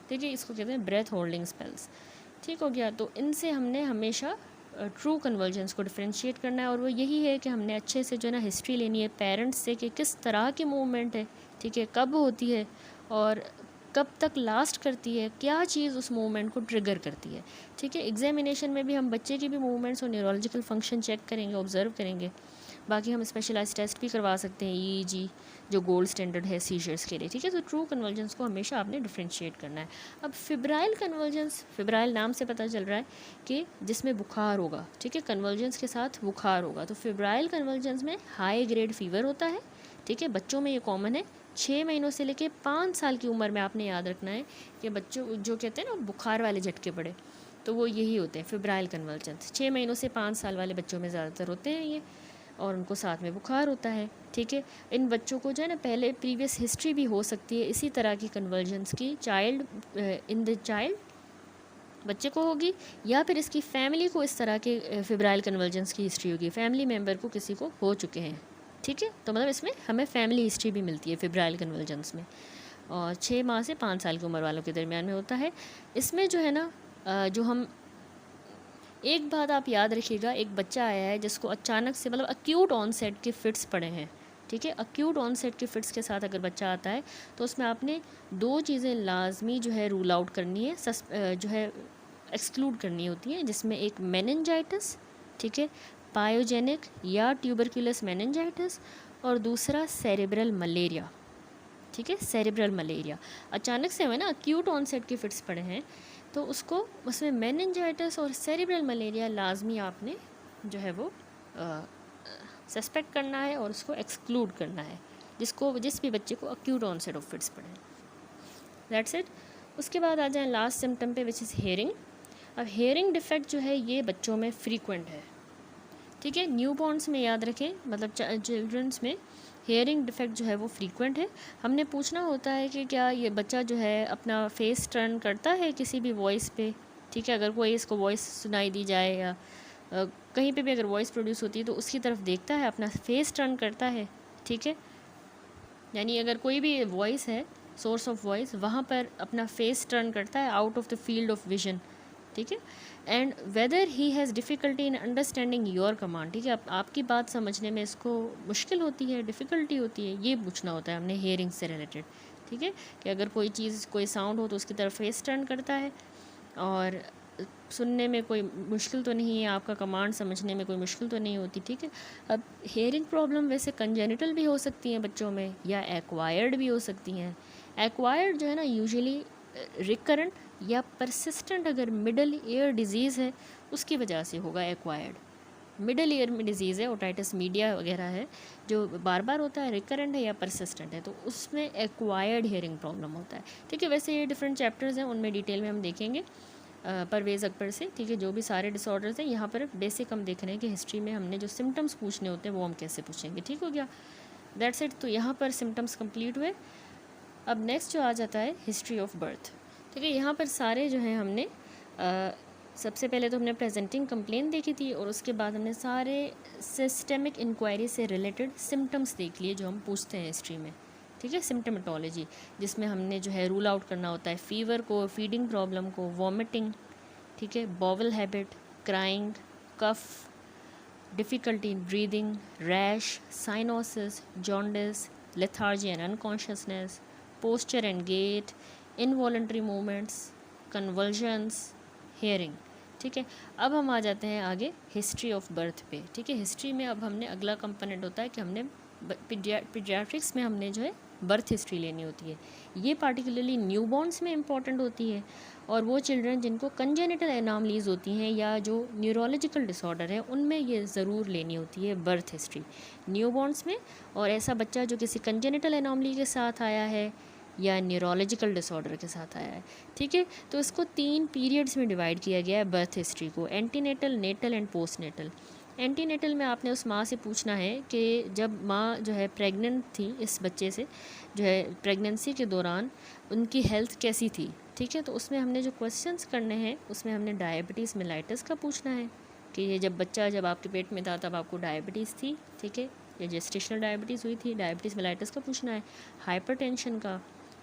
ठीक है, इसको कहते हैं ब्रेथ होल्डिंग स्पेल्स। ठीक हो गया। तो इनसे हमने हमेशा ट्रू कन्वर्जेंस को डिफ्रेंशिएट करना है, और वो यही है कि हमने अच्छे से जो है ना हिस्ट्री लेनी है पेरेंट्स से कि किस तरह की मूवमेंट है, ठीक है, कब होती है और कब तक लास्ट करती है, क्या चीज़ उस मूवमेंट को ट्रिगर करती है। ठीक है, एग्जामिनेशन में भी हम बच्चे की भी मूवमेंट्स और न्यूरोलॉजिकल फंक्शन चेक करेंगे, ऑब्जर्व करेंगे। बाकी हम स्पेशलाइज टेस्ट भी करवा सकते हैं, ईईजी जो गोल्ड स्टैंडर्ड है सीजर्स के लिए। ठीक है, तो ट्रू कन्वर्जेंस को हमेशा आपने डिफ्रेंशिएट करना है। अब फिब्राइल कन्वर्जेंस, फिब्राइल नाम से पता चल रहा है कि जिसमें बुखार होगा। ठीक है, कन्वर्जेंस के साथ बुखार होगा। तो फिब्राइल कन्वर्जेंस में हाई ग्रेड फीवर होता है। ठीक है, बच्चों में ये कॉमन है। 6 महीनों से लेके 5 साल की उम्र में आपने याद रखना है कि बच्चों जो कहते हैं ना बुखार वाले झटके पड़े, तो वो यही होते हैं फिब्राइल कन्वर्जेंस। 6 महीनों से 5 साल वाले बच्चों में ज़्यादातर होते हैं ये, और उनको साथ में बुखार होता है। ठीक है, इन बच्चों को जो है ना पहले प्रीवियस हिस्ट्री भी हो सकती है इसी तरह की कन्वर्जेंस की, इन द चाइल्ड, बच्चे को होगी, या फिर इसकी फैमिली को इस तरह के फिब्राइल कन्वर्जेंस की हिस्ट्री होगी, फैमिली मेम्बर को किसी को हो चुके हैं। ठीक है, तो मतलब इसमें हमें फैमिली हिस्ट्री भी मिलती है फिब्राइल कन्वर्जेंस में, और 6 माह से 5 साल की उम्र वालों के दरमियान में होता है। इसमें जो है ना जो हम, एक बात आप याद रखिएगा, एक बच्चा आया है जिसको अचानक से मतलब अक्यूट ऑनसेट के फिट्स पड़े हैं। ठीक है, अक्यूट ऑनसेट के फिट्स के साथ अगर बच्चा आता है तो उसमें आपने 2 चीज़ें लाजमी जो है रूल आउट करनी है, जो है एक्सक्लूड करनी होती हैं, जिसमें एक मेनिंजाइटिस, ठीक है, पायोजेनिक या ट्यूबरकुलस मेनिंजाइटिस, और दूसरा सेरेब्रल मलेरिया। ठीक है, सेरेब्रल मलेरिया अचानक से हमें ना अक्यूट ऑनसेट के फिट्स पड़े हैं तो उसको, उसमें मेनिंजाइटिस और सेरेब्रल मलेरिया लाजमी आपने जो है वो सस्पेक्ट करना है और उसको एक्सक्लूड करना है, जिस भी बच्चे को अक्यूट ऑनसेट ऑफ फिट्स पड़े हैं। That's it. उसके बाद आ जाए लास्ट सिम्टम पे, विच इज़ हेयरिंग। अब हेयरिंग डिफेक्ट जो है ये बच्चों में फ्रीक्वेंट है। ठीक है, न्यू बॉर्न्स में याद रखें, मतलब चिल्ड्रंस में हेयरिंग डिफेक्ट जो है वो फ्रीक्वेंट है। हमने पूछना होता है कि क्या ये बच्चा जो है अपना फेस टर्न करता है किसी भी वॉइस पे। ठीक है, अगर कोई इसको वॉइस सुनाई दी जाए या कहीं पे भी अगर वॉइस प्रोड्यूस होती है तो उसकी तरफ देखता है, अपना फेस टर्न करता है। ठीक है, यानी अगर कोई भी वॉइस है, सोर्स ऑफ वॉइस, वहाँ पर अपना फेस टर्न करता है out of the field of vision. ठीक है, and weather he has difficulty in understanding your command. ठीक है, आपकी बात समझने में इसको मुश्किल होती है, डिफ़िकल्टी होती है, ये पूछना होता है हमने हेयरिंग से रिलेटेड। ठीक है, कि अगर कोई चीज़, कोई साउंड हो तो उसकी तरफ फेस टर्न करता है, और सुनने में कोई मुश्किल तो नहीं है, आपका कमांड समझने में कोई मुश्किल तो नहीं होती। ठीक है, अब हेयरिंग प्रॉब्लम वैसे कंजेनिटल भी हो सकती हैं बच्चों में, या एक्वायर्ड भी हो सकती हैं। एक्वायर्ड जो है ना यूजुअली रिकरेंट या परसिस्टेंट अगर मिडल ईयर डिजीज़ है उसकी वजह से होगा एक्वायर्ड। मिडल ईयर में डिजीज़ है, ओटाइटिस मीडिया वगैरह है, जो बार बार होता है, रिकरेंट है या परसिस्टेंट है, तो उसमें एक्वायर्ड हेयरिंग प्रॉब्लम होता है। ठीक है, वैसे ये डिफरेंट चैप्टर्स हैं, उनमें डिटेल में हम देखेंगे परवेज़ अकबर से। ठीक है, जो भी सारे डिसऑर्डर्स हैं, यहाँ पर बेसिक हम देख रहे हैं कि हिस्ट्री में हमने जो सिम्टम्स पूछने होते हैं वो हम कैसे पूछेंगे। ठीक हो गया, दैट्स इट। तो यहाँ पर सिम्टम्स कंप्लीट हुए। अब नेक्स्ट जो आ जाता है हिस्ट्री ऑफ बर्थ। ठीक है, यहाँ पर सारे जो हैं हमने सबसे पहले तो हमने प्रेजेंटिंग कंप्लेन देखी थी, और उसके बाद हमने सारे सिस्टेमिक इंक्वायरी से रिलेटेड सिम्टम्स देख लिए जो हम पूछते हैं हिस्ट्री में। ठीक है, सिम्टमेटोलॉजी, जिसमें हमने जो है रूल आउट करना होता है फीवर को, फीडिंग प्रॉब्लम को, वॉमिटिंग, ठीक है, bowel habit, crying, cough, difficulty in breathing, rash, cyanosis, jaundice, lethargy and unconsciousness, posture and gait, involuntary movements, convulsions, hearing. ठीक है, अब हम आ जाते हैं आगे हिस्ट्री ऑफ बर्थ पे। ठीक है, हिस्ट्री में अब हमने अगला कंपोनेंट होता है कि हमने पीडियाट्रिक्स में हमने जो है बर्थ हिस्ट्री लेनी होती है। ये पार्टिकुलरली न्यूबॉर्न्स में इम्पॉर्टेंट होती है, और वो चिल्ड्रन जिनको कंजेनिटल एनॉमलीज होती हैं या जो न्यूरोलॉजिकल डिसऑर्डर है उनमें ये ज़रूर लेनी होती है बर्थ हिस्ट्री न्यूबॉर्न्स में। और ऐसा बच्चा जो किसी कंजेनिटल एनॉमली के साथ आया है या न्यूरोलॉजिकल डिसऑर्डर के साथ आया है। ठीक है, तो इसको 3 पीरियड्स में डिवाइड किया गया है बर्थ हिस्ट्री को, antenatal, natal and postnatal. Antenatal में आपने उस माँ से पूछना है कि जब माँ जो है प्रेग्नेंट थी इस बच्चे से, जो है प्रेगनेंसी के दौरान उनकी हेल्थ कैसी थी, ठीक है। तो उसमें हमने जो क्वेश्चंस करने हैं उसमें हमने डायबिटीज़ मेलाइटस का पूछना है कि ये जब आपके पेट में था तब आपको डायबिटीज़ थी, ठीक है, या जेस्टेशनल डायबिटीज़ हुई थी, डायबिटीज़ मेलाइटस का पूछना है, हाइपरटेंशन का,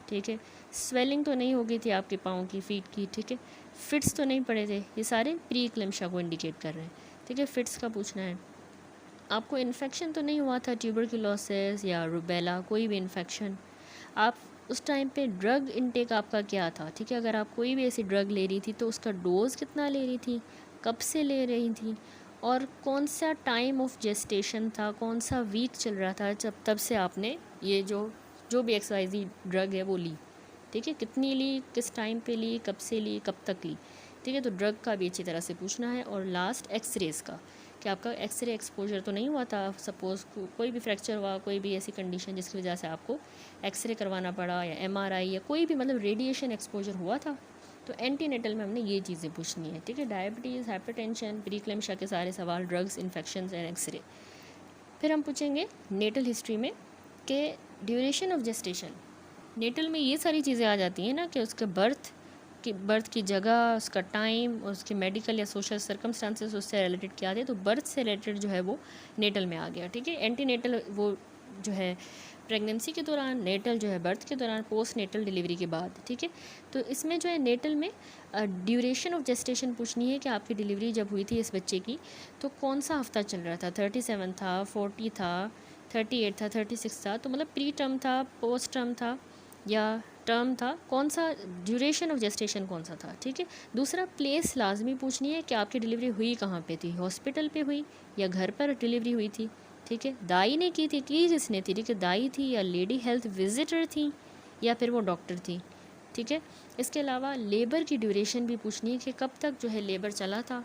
ठीक है, स्वेलिंग तो नहीं हो गई थी आपके पाँव की, फीट की, ठीक है, फिट्स तो नहीं पड़े थे, ये सारे प्री इक्लेम्शिया को इंडिकेट कर रहे हैं, ठीक है। फिट्स का पूछना है, आपको इन्फेक्शन तो नहीं हुआ था, ट्यूबरकुलोसिस या रूबेला, कोई भी इन्फेक्शन, आप उस टाइम पे ड्रग इनटेक आपका क्या था, ठीक है। अगर आप कोई भी ऐसी ड्रग ले रही थी तो उसका डोज कितना ले रही थी, कब से ले रही थी, और कौन सा टाइम ऑफ जेस्टेशन था, कौन सा वीक चल रहा था जब तब से आपने ये जो भी XYZ ड्रग है वो ली, ठीक है, कितनी ली, किस टाइम पे ली, कब से ली, कब तक ली, ठीक है। तो ड्रग का भी अच्छी तरह से पूछना है। और लास्ट एक्सरेज का, कि आपका एक्सरे एक्सपोजर तो नहीं हुआ था, सपोज़ कोई भी फ्रैक्चर हुआ, कोई भी ऐसी कंडीशन जिसकी वजह से आपको एक्सरे करवाना पड़ा, या MRI या कोई भी मतलब रेडिएशन एक्सपोजर हुआ था, तो एंटीनेटल में हमने ये चीज़ें पूछनी है, ठीक है। डायबिटीज़, हाइपरटेंशन, प्रीक्लेम्शिया के सारे सवाल, ड्रग्स, इन्फेक्शंस एंड एक्सरे। फिर हम पूछेंगे नेटल हिस्ट्री में कि ड्यूरेशन ऑफ जेस्टेशन, नेटल में ये सारी चीज़ें आ जाती हैं ना कि उसके बर्थ की जगह, उसका टाइम, और उसके मेडिकल या सोशल सर्कमस्टांसेस उससे रिलेटेड क्या थे, तो बर्थ से रिलेटेड जो है वो नेटल में आ गया, ठीक है। एंटी नेटल वो जो है प्रेगनेंसी के दौरान, नेटल जो है बर्थ के दौरान, पोस्ट नेटल डिलीवरी के बाद, ठीक है। तो इसमें जो है नेटल में ड्यूरेशन ऑफ जेस्टेशन पूछनी है कि आपकी डिलीवरी जब हुई थी इस बच्चे की तो कौन सा हफ्ता चल रहा था, 37 था, 40 था, 38 था, 36 था, तो मतलब प्री टर्म था, पोस्ट टर्म था, या टर्म था, कौन सा ड्यूरेशन ऑफ जेस्टेशन कौन सा था, ठीक है। दूसरा, प्लेस लाजमी पूछनी है कि आपकी डिलीवरी हुई कहाँ पे थी, हॉस्पिटल पे हुई या घर पर डिलीवरी हुई थी, ठीक है। दाई ने की थी, की जिसने थी, ठीक है, दाई थी या लेडी हेल्थ विजिटर थी या फिर वो डॉक्टर थी, ठीक है। इसके अलावा लेबर की ड्यूरेशन भी पूछनी है कि कब तक जो है लेबर चला था,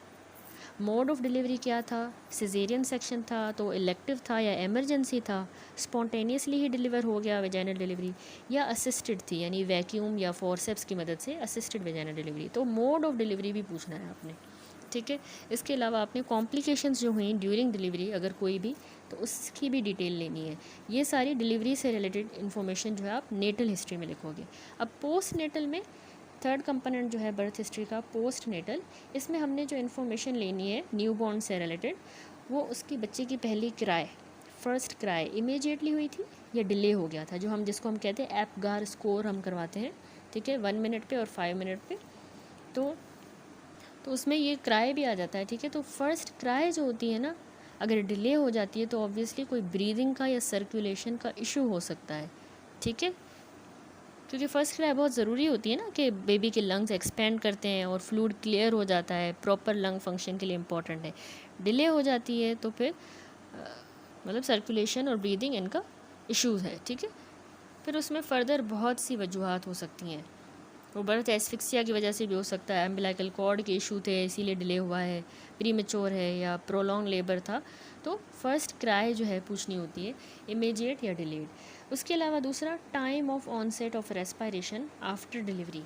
मोड ऑफ डिलीवरी क्या था, सिजेरियन सेक्शन था तो इलेक्टिव था या इमरजेंसी था, स्पॉन्टेनियसली ही डिलीवर हो गया वेजाइनल डिलीवरी, या असिस्टेड थी यानी वैक्यूम या फोर्सेप्स की मदद से असिस्टेड वेजाइनल डिलीवरी। तो मोड ऑफ डिलीवरी भी पूछना है आपने, ठीक है। इसके अलावा आपने कॉम्प्लिकेशंस जो हुई ड्यूरिंग डिलीवरी अगर कोई भी, तो उसकी भी डिटेल लेनी है। ये सारी डिलीवरी से रिलेटेड इन्फॉर्मेशन जो है आप नेटल हिस्ट्री में लिखोगे। अब पोस्ट नेटल में थर्ड कंपोनेंट जो है बर्थ हिस्ट्री का, पोस्ट नेटल, इसमें हमने जो इन्फॉर्मेशन लेनी है न्यू बॉर्न से रिलेटेड, वो उसकी बच्चे की पहली क्राई, फर्स्ट क्राई इमीडिएटली हुई थी या डिले हो गया था, जिसको हम कहते हैं एपगार स्कोर हम करवाते हैं, ठीक है, 1 मिनट पे और 5 मिनट पे, तो उसमें ये क्राई भी आ जाता है, ठीक है। तो फर्स्ट क्राई जो होती है ना, अगर डिले हो जाती है तो ऑब्वियसली कोई ब्रीदिंग का या सर्कुलेशन का इशू हो सकता है, ठीक है, क्योंकि फ़र्स्ट क्राई बहुत ज़रूरी होती है ना कि बेबी के लंग्स एक्सपेंड करते हैं और फ्लूइड क्लियर हो जाता है, प्रॉपर लंग फंक्शन के लिए इम्पॉर्टेंट है। डिले हो जाती है तो फिर मतलब सर्कुलेशन और ब्रीदिंग इनका इश्यूज़ है, ठीक है। फिर उसमें फ़र्दर बहुत सी वजूहत हो सकती हैं, वो बर्थ एस्फिक्सिया की वजह से भी हो सकता है, एम्बिलाइकल कॉर्ड के इशू थे इसीलिए डिले हुआ है, प्रीमेच्योर है या प्रोलॉन्ग लेबर था, तो फर्स्ट क्राई जो है पूछनी होती है, इमीडिएट या डिलेड। उसके अलावा दूसरा, time of onset of respiration after delivery,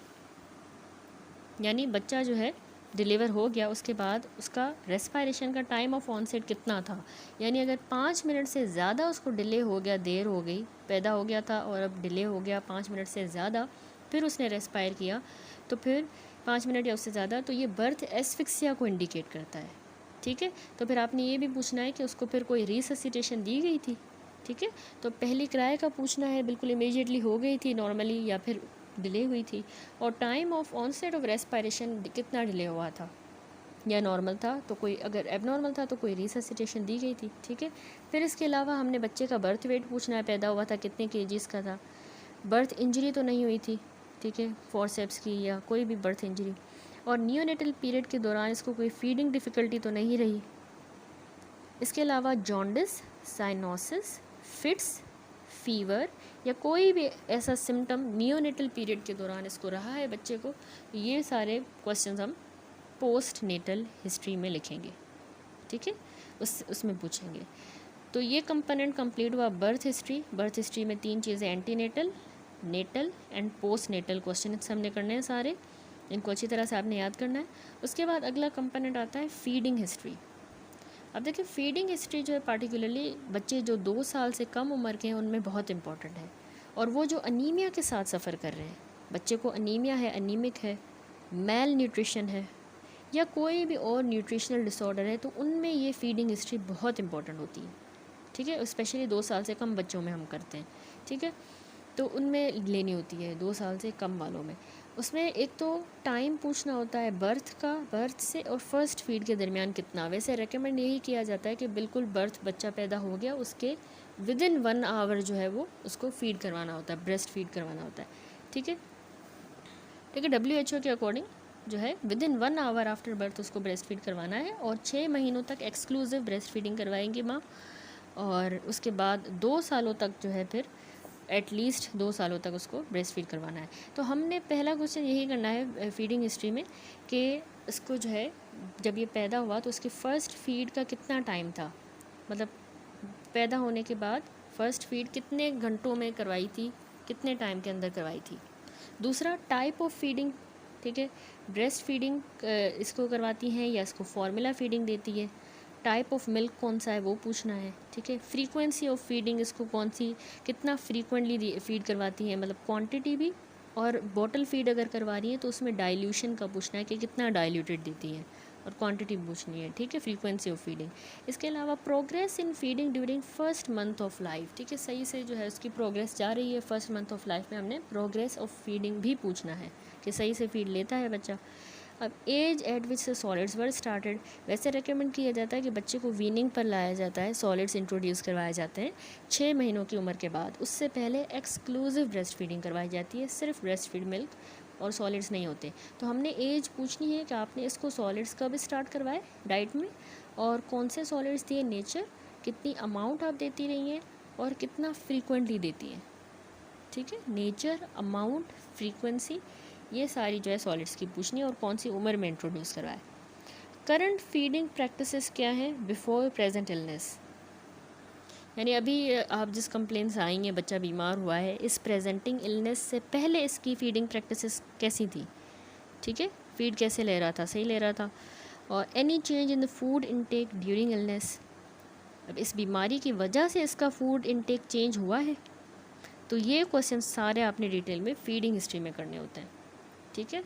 यानी बच्चा जो है डिलीवर हो गया उसके बाद उसका रेस्पायरेशन का टाइम ऑफ ऑनसेट कितना था, यानी अगर 5 मिनट से ज़्यादा उसको डिले हो गया, देर हो गई, पैदा हो गया था और अब डिले हो गया 5 मिनट से ज़्यादा, फिर उसने रेस्पायर किया, तो फिर 5 मिनट या उससे ज़्यादा, तो ये बर्थ एस्फिक्सिया को इंडिकेट करता है, ठीक है। तो फिर आपने ये भी पूछना है कि उसको फिर कोई रिससिटेशन दी गई थी, ठीक है। तो पहली क्राई का पूछना है, बिल्कुल इमीडिएटली हो गई थी नॉर्मली या फिर डिले हुई थी, और time of onset of respiration कितना डिले हुआ था या नॉर्मल था, तो कोई अगर एबनॉर्मल था तो कोई रिससिटेशन दी गई थी, ठीक है। फिर इसके अलावा हमने बच्चे का बर्थ वेट पूछना है, पैदा हुआ था कितने केजीज़ का था, बर्थ इंजरी तो नहीं हुई थी, ठीक है, फोर्सेप्स की या कोई भी बर्थ इंजरी, और नियोनेटल पीरियड के दौरान इसको कोई फीडिंग डिफ़िकल्टी तो नहीं रही। इसके अलावा जॉन्डिस, साइनोसिस, फिट्स, फीवर या कोई भी ऐसा सिम्टम नियोनेटल पीरियड के दौरान इसको रहा है बच्चे को, ये सारे क्वेश्चंस हम पोस्ट नेटल हिस्ट्री में लिखेंगे, ठीक है, उसमें पूछेंगे। तो ये कंपोनेंट कंप्लीट हुआ बर्थ हिस्ट्री। बर्थ हिस्ट्री में 3 चीज़ें, antenatal, natal and post natal question हमने करने हैं सारे, इनको अच्छी तरह से आपने याद करना है। उसके बाद अगला कंपोनेंट आता है फीडिंग हिस्ट्री। अब देखिए फीडिंग हिस्ट्री जो है पार्टिकुलरली बच्चे जो 2 साल से कम उम्र के हैं उनमें बहुत इंपॉर्टेंट है। और वो जो अनीमिया के साथ सफ़र कर रहे हैं, बच्चे को अनीमिया है, अनीमिक है, मेल न्यूट्रिशन है या कोई भी और न्यूट्रिशनल डिसऑर्डर है, तो उनमें ये फीडिंग हिस्ट्री बहुत इंपॉर्टेंट होती है। ठीक है, स्पेशली 2 साल से कम बच्चों में हम करते हैं। ठीक है, तो उनमें लेनी होती है 2 साल से कम वालों में। उसमें एक तो टाइम पूछना होता है बर्थ का, बर्थ से और फर्स्ट फीड के दरमियान कितना। वैसे रेकमेंड यही किया जाता है कि बिल्कुल बर्थ बच्चा पैदा हो गया उसके विदिन 1 आवर जो है वो उसको फीड करवाना होता है, ब्रेस्ट फीड करवाना होता है। ठीक है, ठीक है, WHO के अकॉर्डिंग जो है विदिन 1 आवर आफ्टर बर्थ उसको ब्रेस्ट फीड करवाना है और 6 महीनों तक एक्सक्लूसिव ब्रेस्ट फीडिंग करवाएंगी माँ। और उसके बाद 2 सालों तक जो है फिर एटलीस्ट 2 सालों तक उसको ब्रेस्ट फीड करवाना है। तो हमने पहला क्वेश्चन यही करना है फीडिंग हिस्ट्री में कि इसको जो है जब ये पैदा हुआ तो उसके फ़र्स्ट फीड का कितना टाइम था, मतलब पैदा होने के बाद फ़र्स्ट फीड कितने घंटों में करवाई थी, कितने टाइम के अंदर करवाई थी। दूसरा टाइप ऑफ फीडिंग, ठीक है, ब्रेस्ट फीडिंग इसको करवाती हैं या इसको फॉर्मूला फीडिंग देती है। टाइप ऑफ मिल्क कौन सा है वो पूछना है। ठीक है, फ्रीक्वेंसी ऑफ फीडिंग इसको कौन सी कितना फ्रीक्वेंटली फीड करवाती हैं, मतलब क्वांटिटी भी, और बॉटल फीड अगर करवा रही है तो उसमें डाइल्यूशन का पूछना है कि कितना डाइल्यूटेड देती हैं, और क्वांटिटी पूछनी है। ठीक है, फ्रीक्वेंसी ऑफ फीडिंग। इसके अलावा progress in feeding during first month of life. ठीक है, सही से जो है उसकी प्रोग्रेस जा रही है फर्स्ट मंथ ऑफ लाइफ में, हमने प्रोग्रेस ऑफ फीडिंग भी पूछना है कि सही से फीड लेता है बच्चा। अब एज एट विच से सॉलिड्स वर स्टार्टेड, वैसे रेकमेंड किया जाता है कि बच्चे को वीनिंग पर लाया जाता है, सॉलिड्स इंट्रोड्यूस करवाए जाते हैं 6 महीनों की उम्र के बाद। उससे पहले एक्सक्लूसिव ब्रेस्ट फीडिंग करवाई जाती है, सिर्फ ब्रेस्ट फीड मिल्क और सॉलिड्स नहीं होते। तो हमने एज पूछनी है कि आपने इसको सॉलिड्स कब स्टार्ट करवाए डाइट में, और कौन से सॉलिड्स दिए, नेचर, कितनी अमाउंट आप देती रही हैं और कितना फ्रीक्वेंटली देती हैं। ठीक है, नेचर, अमाउंट, फ्रीक्वेंसी, ये सारी जो है सॉलिड्स की पूछनी है, और कौन सी उम्र में इंट्रोड्यूस करवाए। करंट फीडिंग प्रैक्टिसेस क्या हैं बिफोर प्रेजेंट इलनेस, यानी अभी आप जिस कंप्लेन से आई हैं बच्चा बीमार हुआ है, इस प्रेजेंटिंग इलनेस से पहले इसकी फीडिंग प्रैक्टिसेस कैसी थी। ठीक है, फीड कैसे ले रहा था, सही ले रहा था। और any change in the food intake during illness, अब इस बीमारी की वजह से इसका फूड इनटेक चेंज हुआ है। तो ये क्वेश्चन सारे आपने डिटेल में फीडिंग हिस्ट्री में करने होते हैं। ठीक है,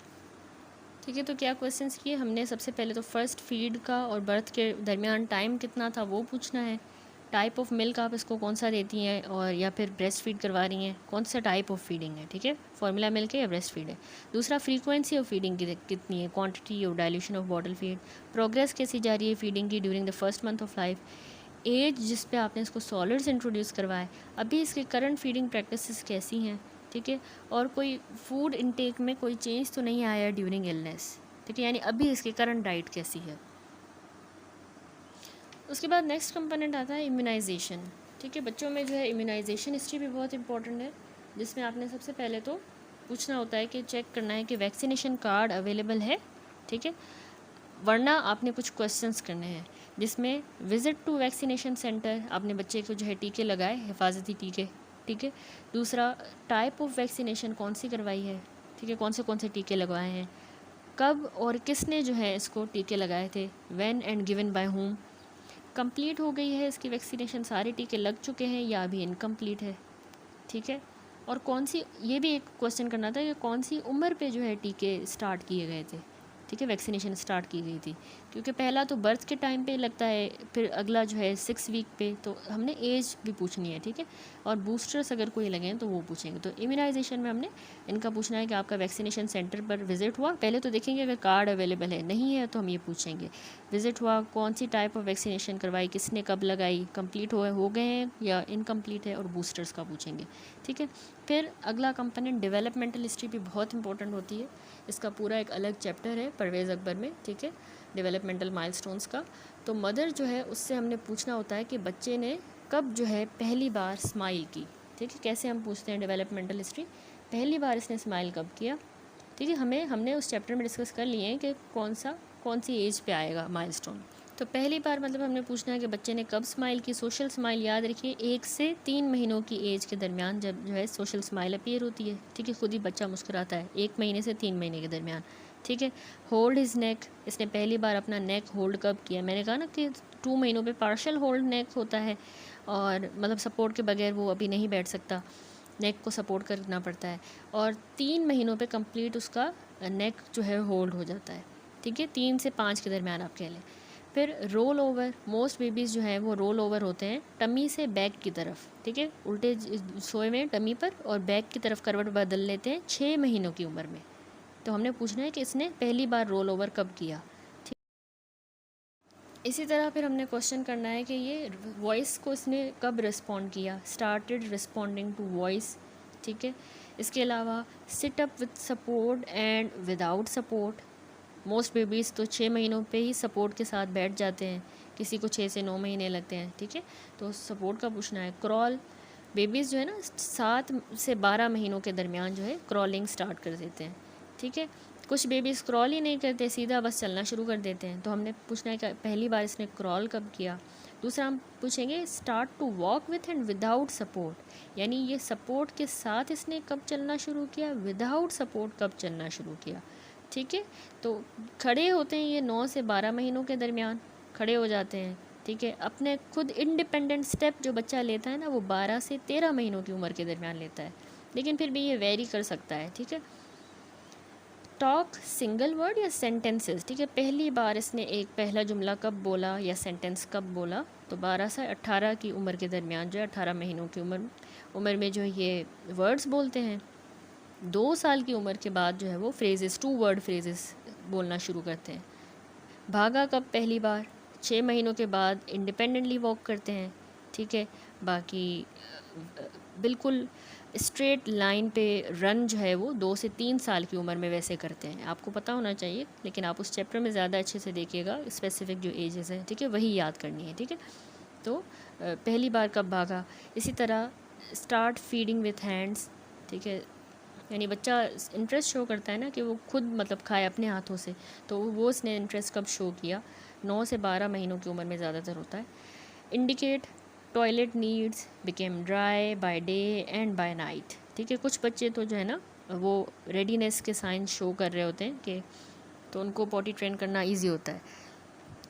ठीक है, तो क्या क्वेश्चंस किए हमने, सबसे पहले तो फर्स्ट फीड का और बर्थ के दरमियान टाइम कितना था वो पूछना है। टाइप ऑफ मिल्क आप इसको कौन सा देती हैं, और या फिर ब्रेस्ट फीड करवा रही हैं, कौन सा टाइप ऑफ फीडिंग है। ठीक है, फॉर्मूला मिल्क है या ब्रेस्ट फीड है। दूसरा फ्रीक्वेंसी ऑफ फीडिंग की कितनी है, क्वांटिटी और dilution of bottle feed. Progress कैसी जा रही है फीडिंग की during the first month of life. Age जिस पे आपने इसको सॉलिड्स इंट्रोड्यूस करवाए, अभी इसके करंट फीडिंग प्रैक्टिसेस कैसी हैं। ठीक है, और कोई फूड इनटेक में कोई चेंज तो नहीं आया ड्यूरिंग इलनेस। ठीक है, यानी अभी इसकी करंट डाइट कैसी है। उसके बाद नेक्स्ट कंपोनेंट आता है इम्यूनाइजेशन। ठीक है, बच्चों में जो है इम्यूनाइजेशन हिस्ट्री भी बहुत इंपॉर्टेंट है, जिसमें आपने सबसे पहले तो पूछना होता है कि चेक करना है कि वैक्सीनेशन कार्ड अवेलेबल है। ठीक है, वरना आपने कुछ क्वेश्चंस करने हैं, जिसमें विज़िट टू वैक्सीनेशन सेंटर, आपने बच्चे को जो है टीके लगाए, हिफाजती टीके। ठीक है, दूसरा टाइप ऑफ वैक्सीनेशन कौन सी करवाई है। ठीक है, कौन से टीके लगवाए हैं, कब और किसने जो है इसको टीके लगाए थे, when and given by home. Complete हो गई है इसकी वैक्सीनेशन, सारे टीके लग चुके हैं या अभी इनकम्प्लीट है। ठीक है, और कौन सी, ये भी एक क्वेश्चन करना था कि कौन सी उम्र पे जो है टीके स्टार्ट किए गए थे। ठीक है, वैक्सीनेशन स्टार्ट की गई थी, क्योंकि पहला तो बर्थ के टाइम पे लगता है, फिर अगला जो है 6 वीक पे, तो हमने एज भी पूछनी है। ठीक है, और बूस्टर्स अगर कोई लगे हैं तो वो पूछेंगे। तो इम्यूनाइजेशन में हमने इनका पूछना है कि आपका वैक्सीनेशन सेंटर पर विजिट हुआ, पहले तो देखेंगे अगर कार्ड अवेलेबल है, नहीं है तो हम ये पूछेंगे विजिट हुआ, कौन सी टाइप ऑफ वैक्सीनेशन करवाई, किसने कब लगाई, कंप्लीट हो गए हैं या इनकम्प्लीट है, और बूस्टर्स का पूछेंगे। ठीक है, फिर अगला कंपोनेंट डेवलपमेंटल हिस्ट्री भी बहुत इंपॉर्टेंट होती है, इसका पूरा एक अलग चैप्टर है परवेज़ अकबर में। ठीक है, डेवलपमेंटल माइलस्टोन्स का। तो मदर जो है उससे हमने पूछना होता है कि बच्चे ने कब जो है पहली बार स्माइल की। ठीक है, कैसे हम पूछते हैं डेवलपमेंटल हिस्ट्री, पहली बार इसने स्माइल कब किया। ठीक है, हमने उस चैप्टर में डिस्कस कर लिए हैं कि कौन सी एज पे आएगा माइलस्टोन। तो पहली बार मतलब हमने पूछना है कि बच्चे ने कब स्माइल की। सोशल स्माइल याद रखिए 1 से 3 महीनों की एज के दरमियान जब जो है सोशल स्माइल अपीयर होती है। ठीक है, खुद ही बच्चा मुस्कुराता है 1 महीने से 3 महीने के दरमियान। ठीक है। होल्ड हिज नेक, इसने पहली बार अपना नेक होल्ड कब किया? मैंने कहा ना कि 2 महीनों पे पार्शल होल्ड नेक होता है, और मतलब सपोर्ट के बगैर वो अभी नहीं बैठ सकता, नेक को सपोर्ट करना पड़ता है। और 3 महीनों पे कंप्लीट उसका नेक जो है होल्ड हो जाता है, ठीक है, 3 से 5 के दरमियान आप कह लें। फिर रोल ओवर, मोस्ट बेबीज़ जो हैं वो रोल ओवर होते हैं टमी से बैक की तरफ, ठीक है, उल्टे सोए में टमी पर, और बैक की तरफ करवट बदल लेते हैं 6 महीनों की उम्र में। तो हमने पूछना है कि इसने पहली बार रोल ओवर कब किया, ठीक। इसी तरह फिर हमने क्वेश्चन करना है कि ये वॉइस को इसने कब रिस्पॉन्ड किया, स्टार्टेड रिस्पॉन्डिंग टू वॉइस, ठीक है। इसके अलावा sit up with support and without support, most babies तो 6 महीनों पे ही सपोर्ट के साथ बैठ जाते हैं, किसी को 6 से 9 महीने लगते हैं, ठीक है। तो सपोर्ट का पूछना है। क्रॉल, बेबीज़ जो है ना 7 से 12 महीनों के दरमियान जो है क्रॉलिंग स्टार्ट कर देते हैं, ठीक है। कुछ बेबीज़ क्रॉल ही नहीं करते, सीधा बस चलना शुरू कर देते हैं। तो हमने पूछना है कि पहली बार इसने क्रॉल कब किया। दूसरा हम पूछेंगे start to walk with and without support, यानी ये सपोर्ट के साथ इसने कब चलना शुरू किया, विदाउट सपोर्ट कब चलना शुरू किया, ठीक है। तो खड़े होते हैं ये 9 से 12 महीनों के दरमियान खड़े हो जाते हैं, ठीक है। अपने खुद इंडिपेंडेंट स्टेप जो बच्चा लेता है ना वो 12 से 13 महीनों की उम्र के दरमियान लेता है, लेकिन फिर भी ये वेरी कर सकता है, ठीक है। टॉक सिंगल वर्ड या सेंटेंसेस, ठीक है, पहली बार इसने एक पहला जुमला कब बोला या सेंटेंस कब बोला, तो 12 से 18 की उम्र के दरमियान जो है 18 महीनों की उम्र में जो ये वर्ड्स बोलते हैं। 2 साल की उम्र के बाद जो है वो फ्रेजेस, 2 वर्ड फ्रेजेस बोलना शुरू करते हैं। भागा कब पहली बार, 6 महीनों के बाद इंडिपेंडेंटली वॉक करते हैं, ठीक है। बाकी बिल्कुल स्ट्रेट लाइन पे रन जो है वो 2 से 3 साल की उम्र में वैसे करते हैं, आपको पता होना चाहिए, लेकिन आप उस चैप्टर में ज़्यादा अच्छे से देखिएगा, स्पेसिफिक जो एजेस हैं, ठीक है, वही याद करनी है, ठीक है। तो पहली बार कब भागा। इसी तरह स्टार्ट फीडिंग विथ हैंड्स, ठीक है, यानी बच्चा इंटरेस्ट शो करता है ना कि वो खुद मतलब खाए अपने हाथों से, तो वो उसने इंटरेस्ट कब शो किया, 9 से 12 महीनों की उम्र में ज़्यादातर होता है। Indicate toilet needs became dry by day and by night, ठीक है। कुछ बच्चे तो जो है ना वो रेडीनेस के साइन शो कर रहे होते हैं कि, तो उनको पॉटी ट्रेन करना ईजी होता है,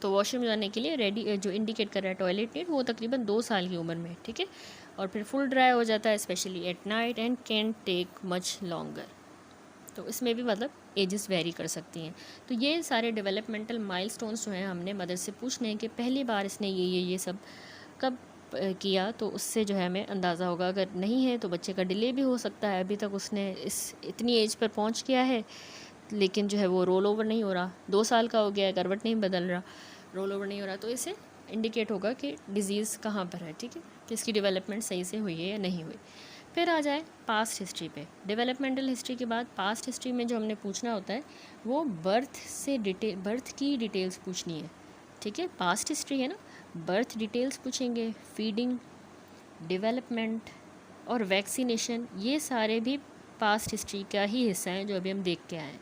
तो वॉशरूम जाने के लिए रेडी जो इंडिकेट कर रहा है टॉयलेट नीड, वो तकरीबन 2 साल की उम्र में, ठीक है। और फिर फुल ड्राई हो जाता है specially at night and can take much longer, तो इसमें भी मतलब एजेस वेरी कर सकती हैं। तो ये सारे डेवलपमेंटल माइलस्टोन्स जो हैं हमने मदर से पूछने हैं कि पहली बार इसने ये सब कब किया, तो उससे जो है हमें अंदाज़ा होगा। अगर नहीं है तो बच्चे का डिले भी हो सकता है, अभी तक उसने इतनी एज पर पहुंच गया है लेकिन जो है वो रोल ओवर नहीं हो रहा, 2 साल का हो गया है, करवट नहीं बदल रहा, रोल ओवर नहीं हो रहा, तो इसे इंडिकेट होगा कि डिज़ीज़ कहाँ पर है, ठीक है, कि इसकी डेवलपमेंट सही से हुई है या नहीं हुई। फिर आ जाए पास्ट हिस्ट्री पे। डेवलपमेंटल हिस्ट्री के बाद पास्ट हिस्ट्री में जो हमने पूछना होता है वो बर्थ की डिटेल्स पूछनी है, ठीक है। पास्ट हिस्ट्री है ना, बर्थ डिटेल्स पूछेंगे, फीडिंग, डेवलपमेंट और वैक्सीनेशन, ये सारे भी पास्ट हिस्ट्री का ही हिस्सा है जो अभी हम देख के आए हैं।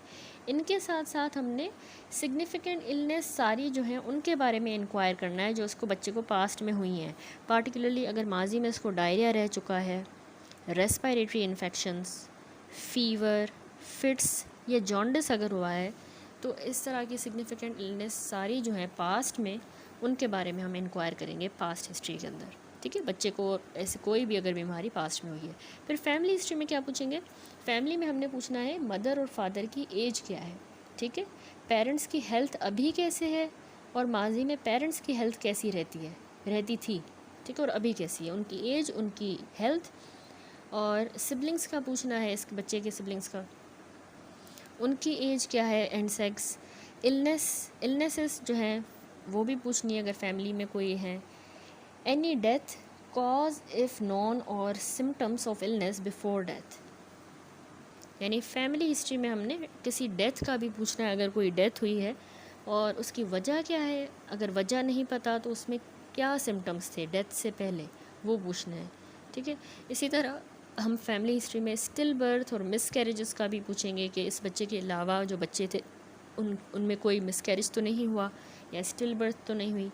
इनके साथ साथ हमने सिग्निफिकेंट इलनेस सारी जो हैं उनके बारे में इंक्वायर करना है जो उसको बच्चे को पास्ट में हुई हैं, पार्टिकुलरली अगर माजी में इसको डायरिया रह चुका है, रेस्पिरेटरी इन्फेक्शंस, फीवर, फिट्स या जॉन्डिस अगर हुआ है, तो इस तरह की सिग्निफिकेंट इलनेस सारी जो हैं पास्ट में, उनके बारे में हम इंक्वायर करेंगे पास्ट हिस्ट्री के अंदर, ठीक है। बच्चे को ऐसे कोई भी अगर बीमारी पास्ट में हुई है। फिर फैमिली हिस्ट्री में क्या पूछेंगे, फैमिली में हमने पूछना है मदर और फादर की एज क्या है, ठीक है, पेरेंट्स की हेल्थ अभी कैसे है और माजी में पेरेंट्स की हेल्थ कैसी रहती थी, ठीक है, और अभी कैसी है, उनकी एज, उनकी हेल्थ। और सिबलिंग्स का पूछना है, इस बच्चे के सिबलिंग्स का, उनकी एज क्या है एंड सेक्स। इलनेसेस जो हैं वो भी पूछनी है अगर फैमिली में कोई है। Any death, cause if known और symptoms of illness before death, यानी फैमिली हिस्ट्री में हमने किसी डेथ का भी पूछना है, अगर कोई डेथ हुई है और उसकी वजह क्या है, अगर वजह नहीं पता तो उसमें क्या सिम्टम्स थे डेथ से पहले, वो पूछना है, ठीक है। इसी तरह हम फैमिली हिस्ट्री में स्टिल बर्थ और मिसकैरेजेस का भी पूछेंगे कि इस बच्चे के अलावा जो बच्चे थे उनमें कोई मिसकैरेज तो नहीं हुआ या स्टिल बर्थ तो नहीं हुई।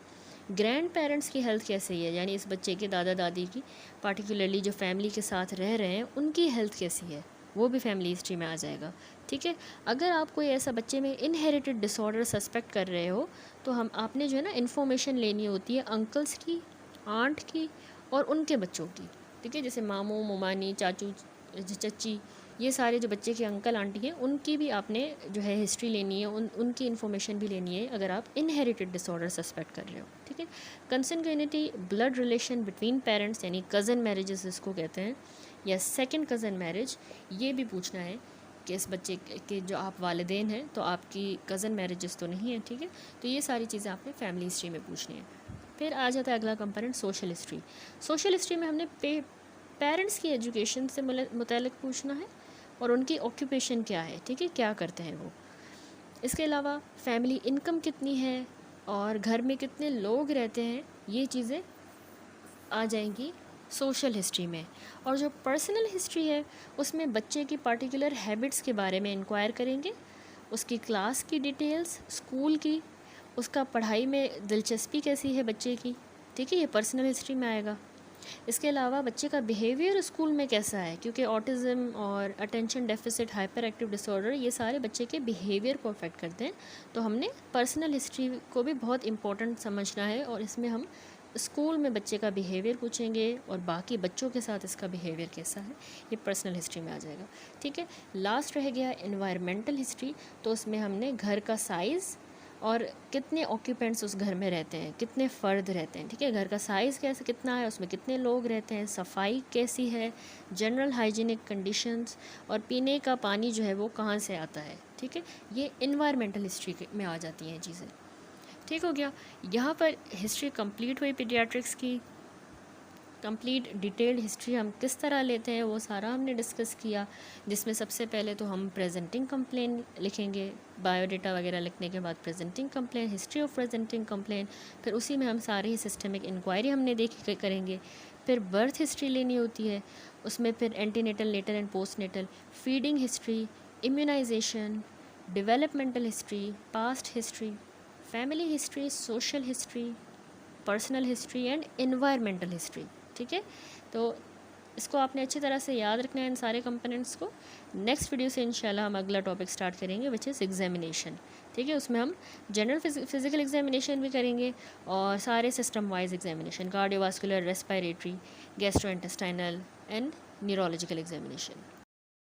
ग्रैंड पेरेंट्स की हेल्थ कैसे है, यानी इस बच्चे के दादा दादी की, पार्टिकुलरली जो फैमिली के साथ रह रहे हैं, उनकी हेल्थ कैसी है, वो भी फैमिली हिस्ट्री में आ जाएगा। ठीक है, अगर आप कोई ऐसा बच्चे में इनहेरिटेड डिसऑर्डर सस्पेक्ट कर रहे हो तो हम आपने जो है ना इन्फॉर्मेशन लेनी होती है अंकल्स की, आंट की और उनके बच्चों की। ठीक है, जैसे मामू, मुमानी, चाचू, चच्ची, ये सारे जो बच्चे के अंकल आंटी हैं उनकी भी आपने जो है हिस्ट्री लेनी है, उनकी इन्फॉर्मेशन भी लेनी है अगर आप इनहेरिटेड डिसऑर्डर सस्पेक्ट कर रहे हो। ठीक है, कंसंग्यूनिटी ब्लड रिलेशन बिटवीन पेरेंट्स यानी कज़न मैरिजेस इसको कहते हैं, या सेकंड कज़न मैरिज, ये भी पूछना है कि इस बच्चे के जो आप वालिदैन हैं तो आपकी कज़न मैरिजेस तो नहीं है। ठीक है, तो ये सारी चीज़ें आपने फैमिली हिस्ट्री में पूछनी है। फिर आ जाता है अगला component social history. Social history में हमने पेरेंट्स की एजुकेशन से मुतल्लिक पूछना है और उनकी ऑक्यूपेशन क्या है। ठीक है, क्या करते हैं वो। इसके अलावा फैमिली इनकम कितनी है और घर में कितने लोग रहते हैं, ये चीज़ें आ जाएंगी सोशल हिस्ट्री में। और जो पर्सनल हिस्ट्री है उसमें बच्चे की पर्टिकुलर हैबिट्स के बारे में इंक्वायर करेंगे, उसकी क्लास की डिटेल्स, स्कूल की, उसका पढ़ाई में दिलचस्पी कैसी है बच्चे की। ठीक है, ये पर्सनल हिस्ट्री में आएगा। इसके अलावा बच्चे का बिहेवियर स्कूल में कैसा है, क्योंकि ऑटिज़म और attention deficit hyper active disorder ये सारे बच्चे के बिहेवियर को अफेक्ट करते हैं। तो हमने पर्सनल हिस्ट्री को भी बहुत इंपॉर्टेंट समझना है और इसमें हम स्कूल में बच्चे का बिहेवियर पूछेंगे और बाकी बच्चों के साथ इसका बिहेवियर कैसा है, ये पर्सनल हिस्ट्री में आ जाएगा। ठीक है, लास्ट रह गया एनवायरमेंटल हिस्ट्री। तो उसमें हमने घर का साइज़ और कितने ऑक्यूपेंट्स उस घर में रहते हैं, कितने फ़र्द रहते हैं। ठीक है, घर का साइज़ कैसे कितना है, उसमें कितने लोग रहते हैं, सफाई कैसी है, जनरल हाइजीनिक कंडीशंस, और पीने का पानी जो है वो कहाँ से आता है। ठीक है, ये इन्वायरमेंटल हिस्ट्री में आ जाती हैं चीज़ें। ठीक हो गया, यहाँ पर हिस्ट्री कंप्लीट हुई पीडियाट्रिक्स की। कंप्लीट डिटेल्ड हिस्ट्री हम किस तरह लेते हैं वो सारा हमने डिस्कस किया, जिसमें सबसे पहले तो हम प्रेजेंटिंग कंप्लेन लिखेंगे, बायोडाटा वगैरह लिखने के बाद presenting complain, history of presenting complain, फिर उसी में हम सारी सिस्टमिक इंक्वायरी हमने करेंगे। फिर बर्थ हिस्ट्री लेनी होती है, उसमें फिर antenatal, natal and postnatal, feeding history, immunisation, developmental history, past history, family history, social history, personal history and environmental history. ठीक है, तो इसको आपने अच्छी तरह से याद रखना है इन सारे कंपोनेंट्स को। नेक्स्ट वीडियो से इंशाल्लाह हम अगला टॉपिक स्टार्ट करेंगे विच इज़ एग्जामिनेशन। ठीक है, उसमें हम जनरल फिजिकल एग्जामिनेशन भी करेंगे और सारे system wise examination, cardiovascular, respiratory, gastrointestinal and neurological examination.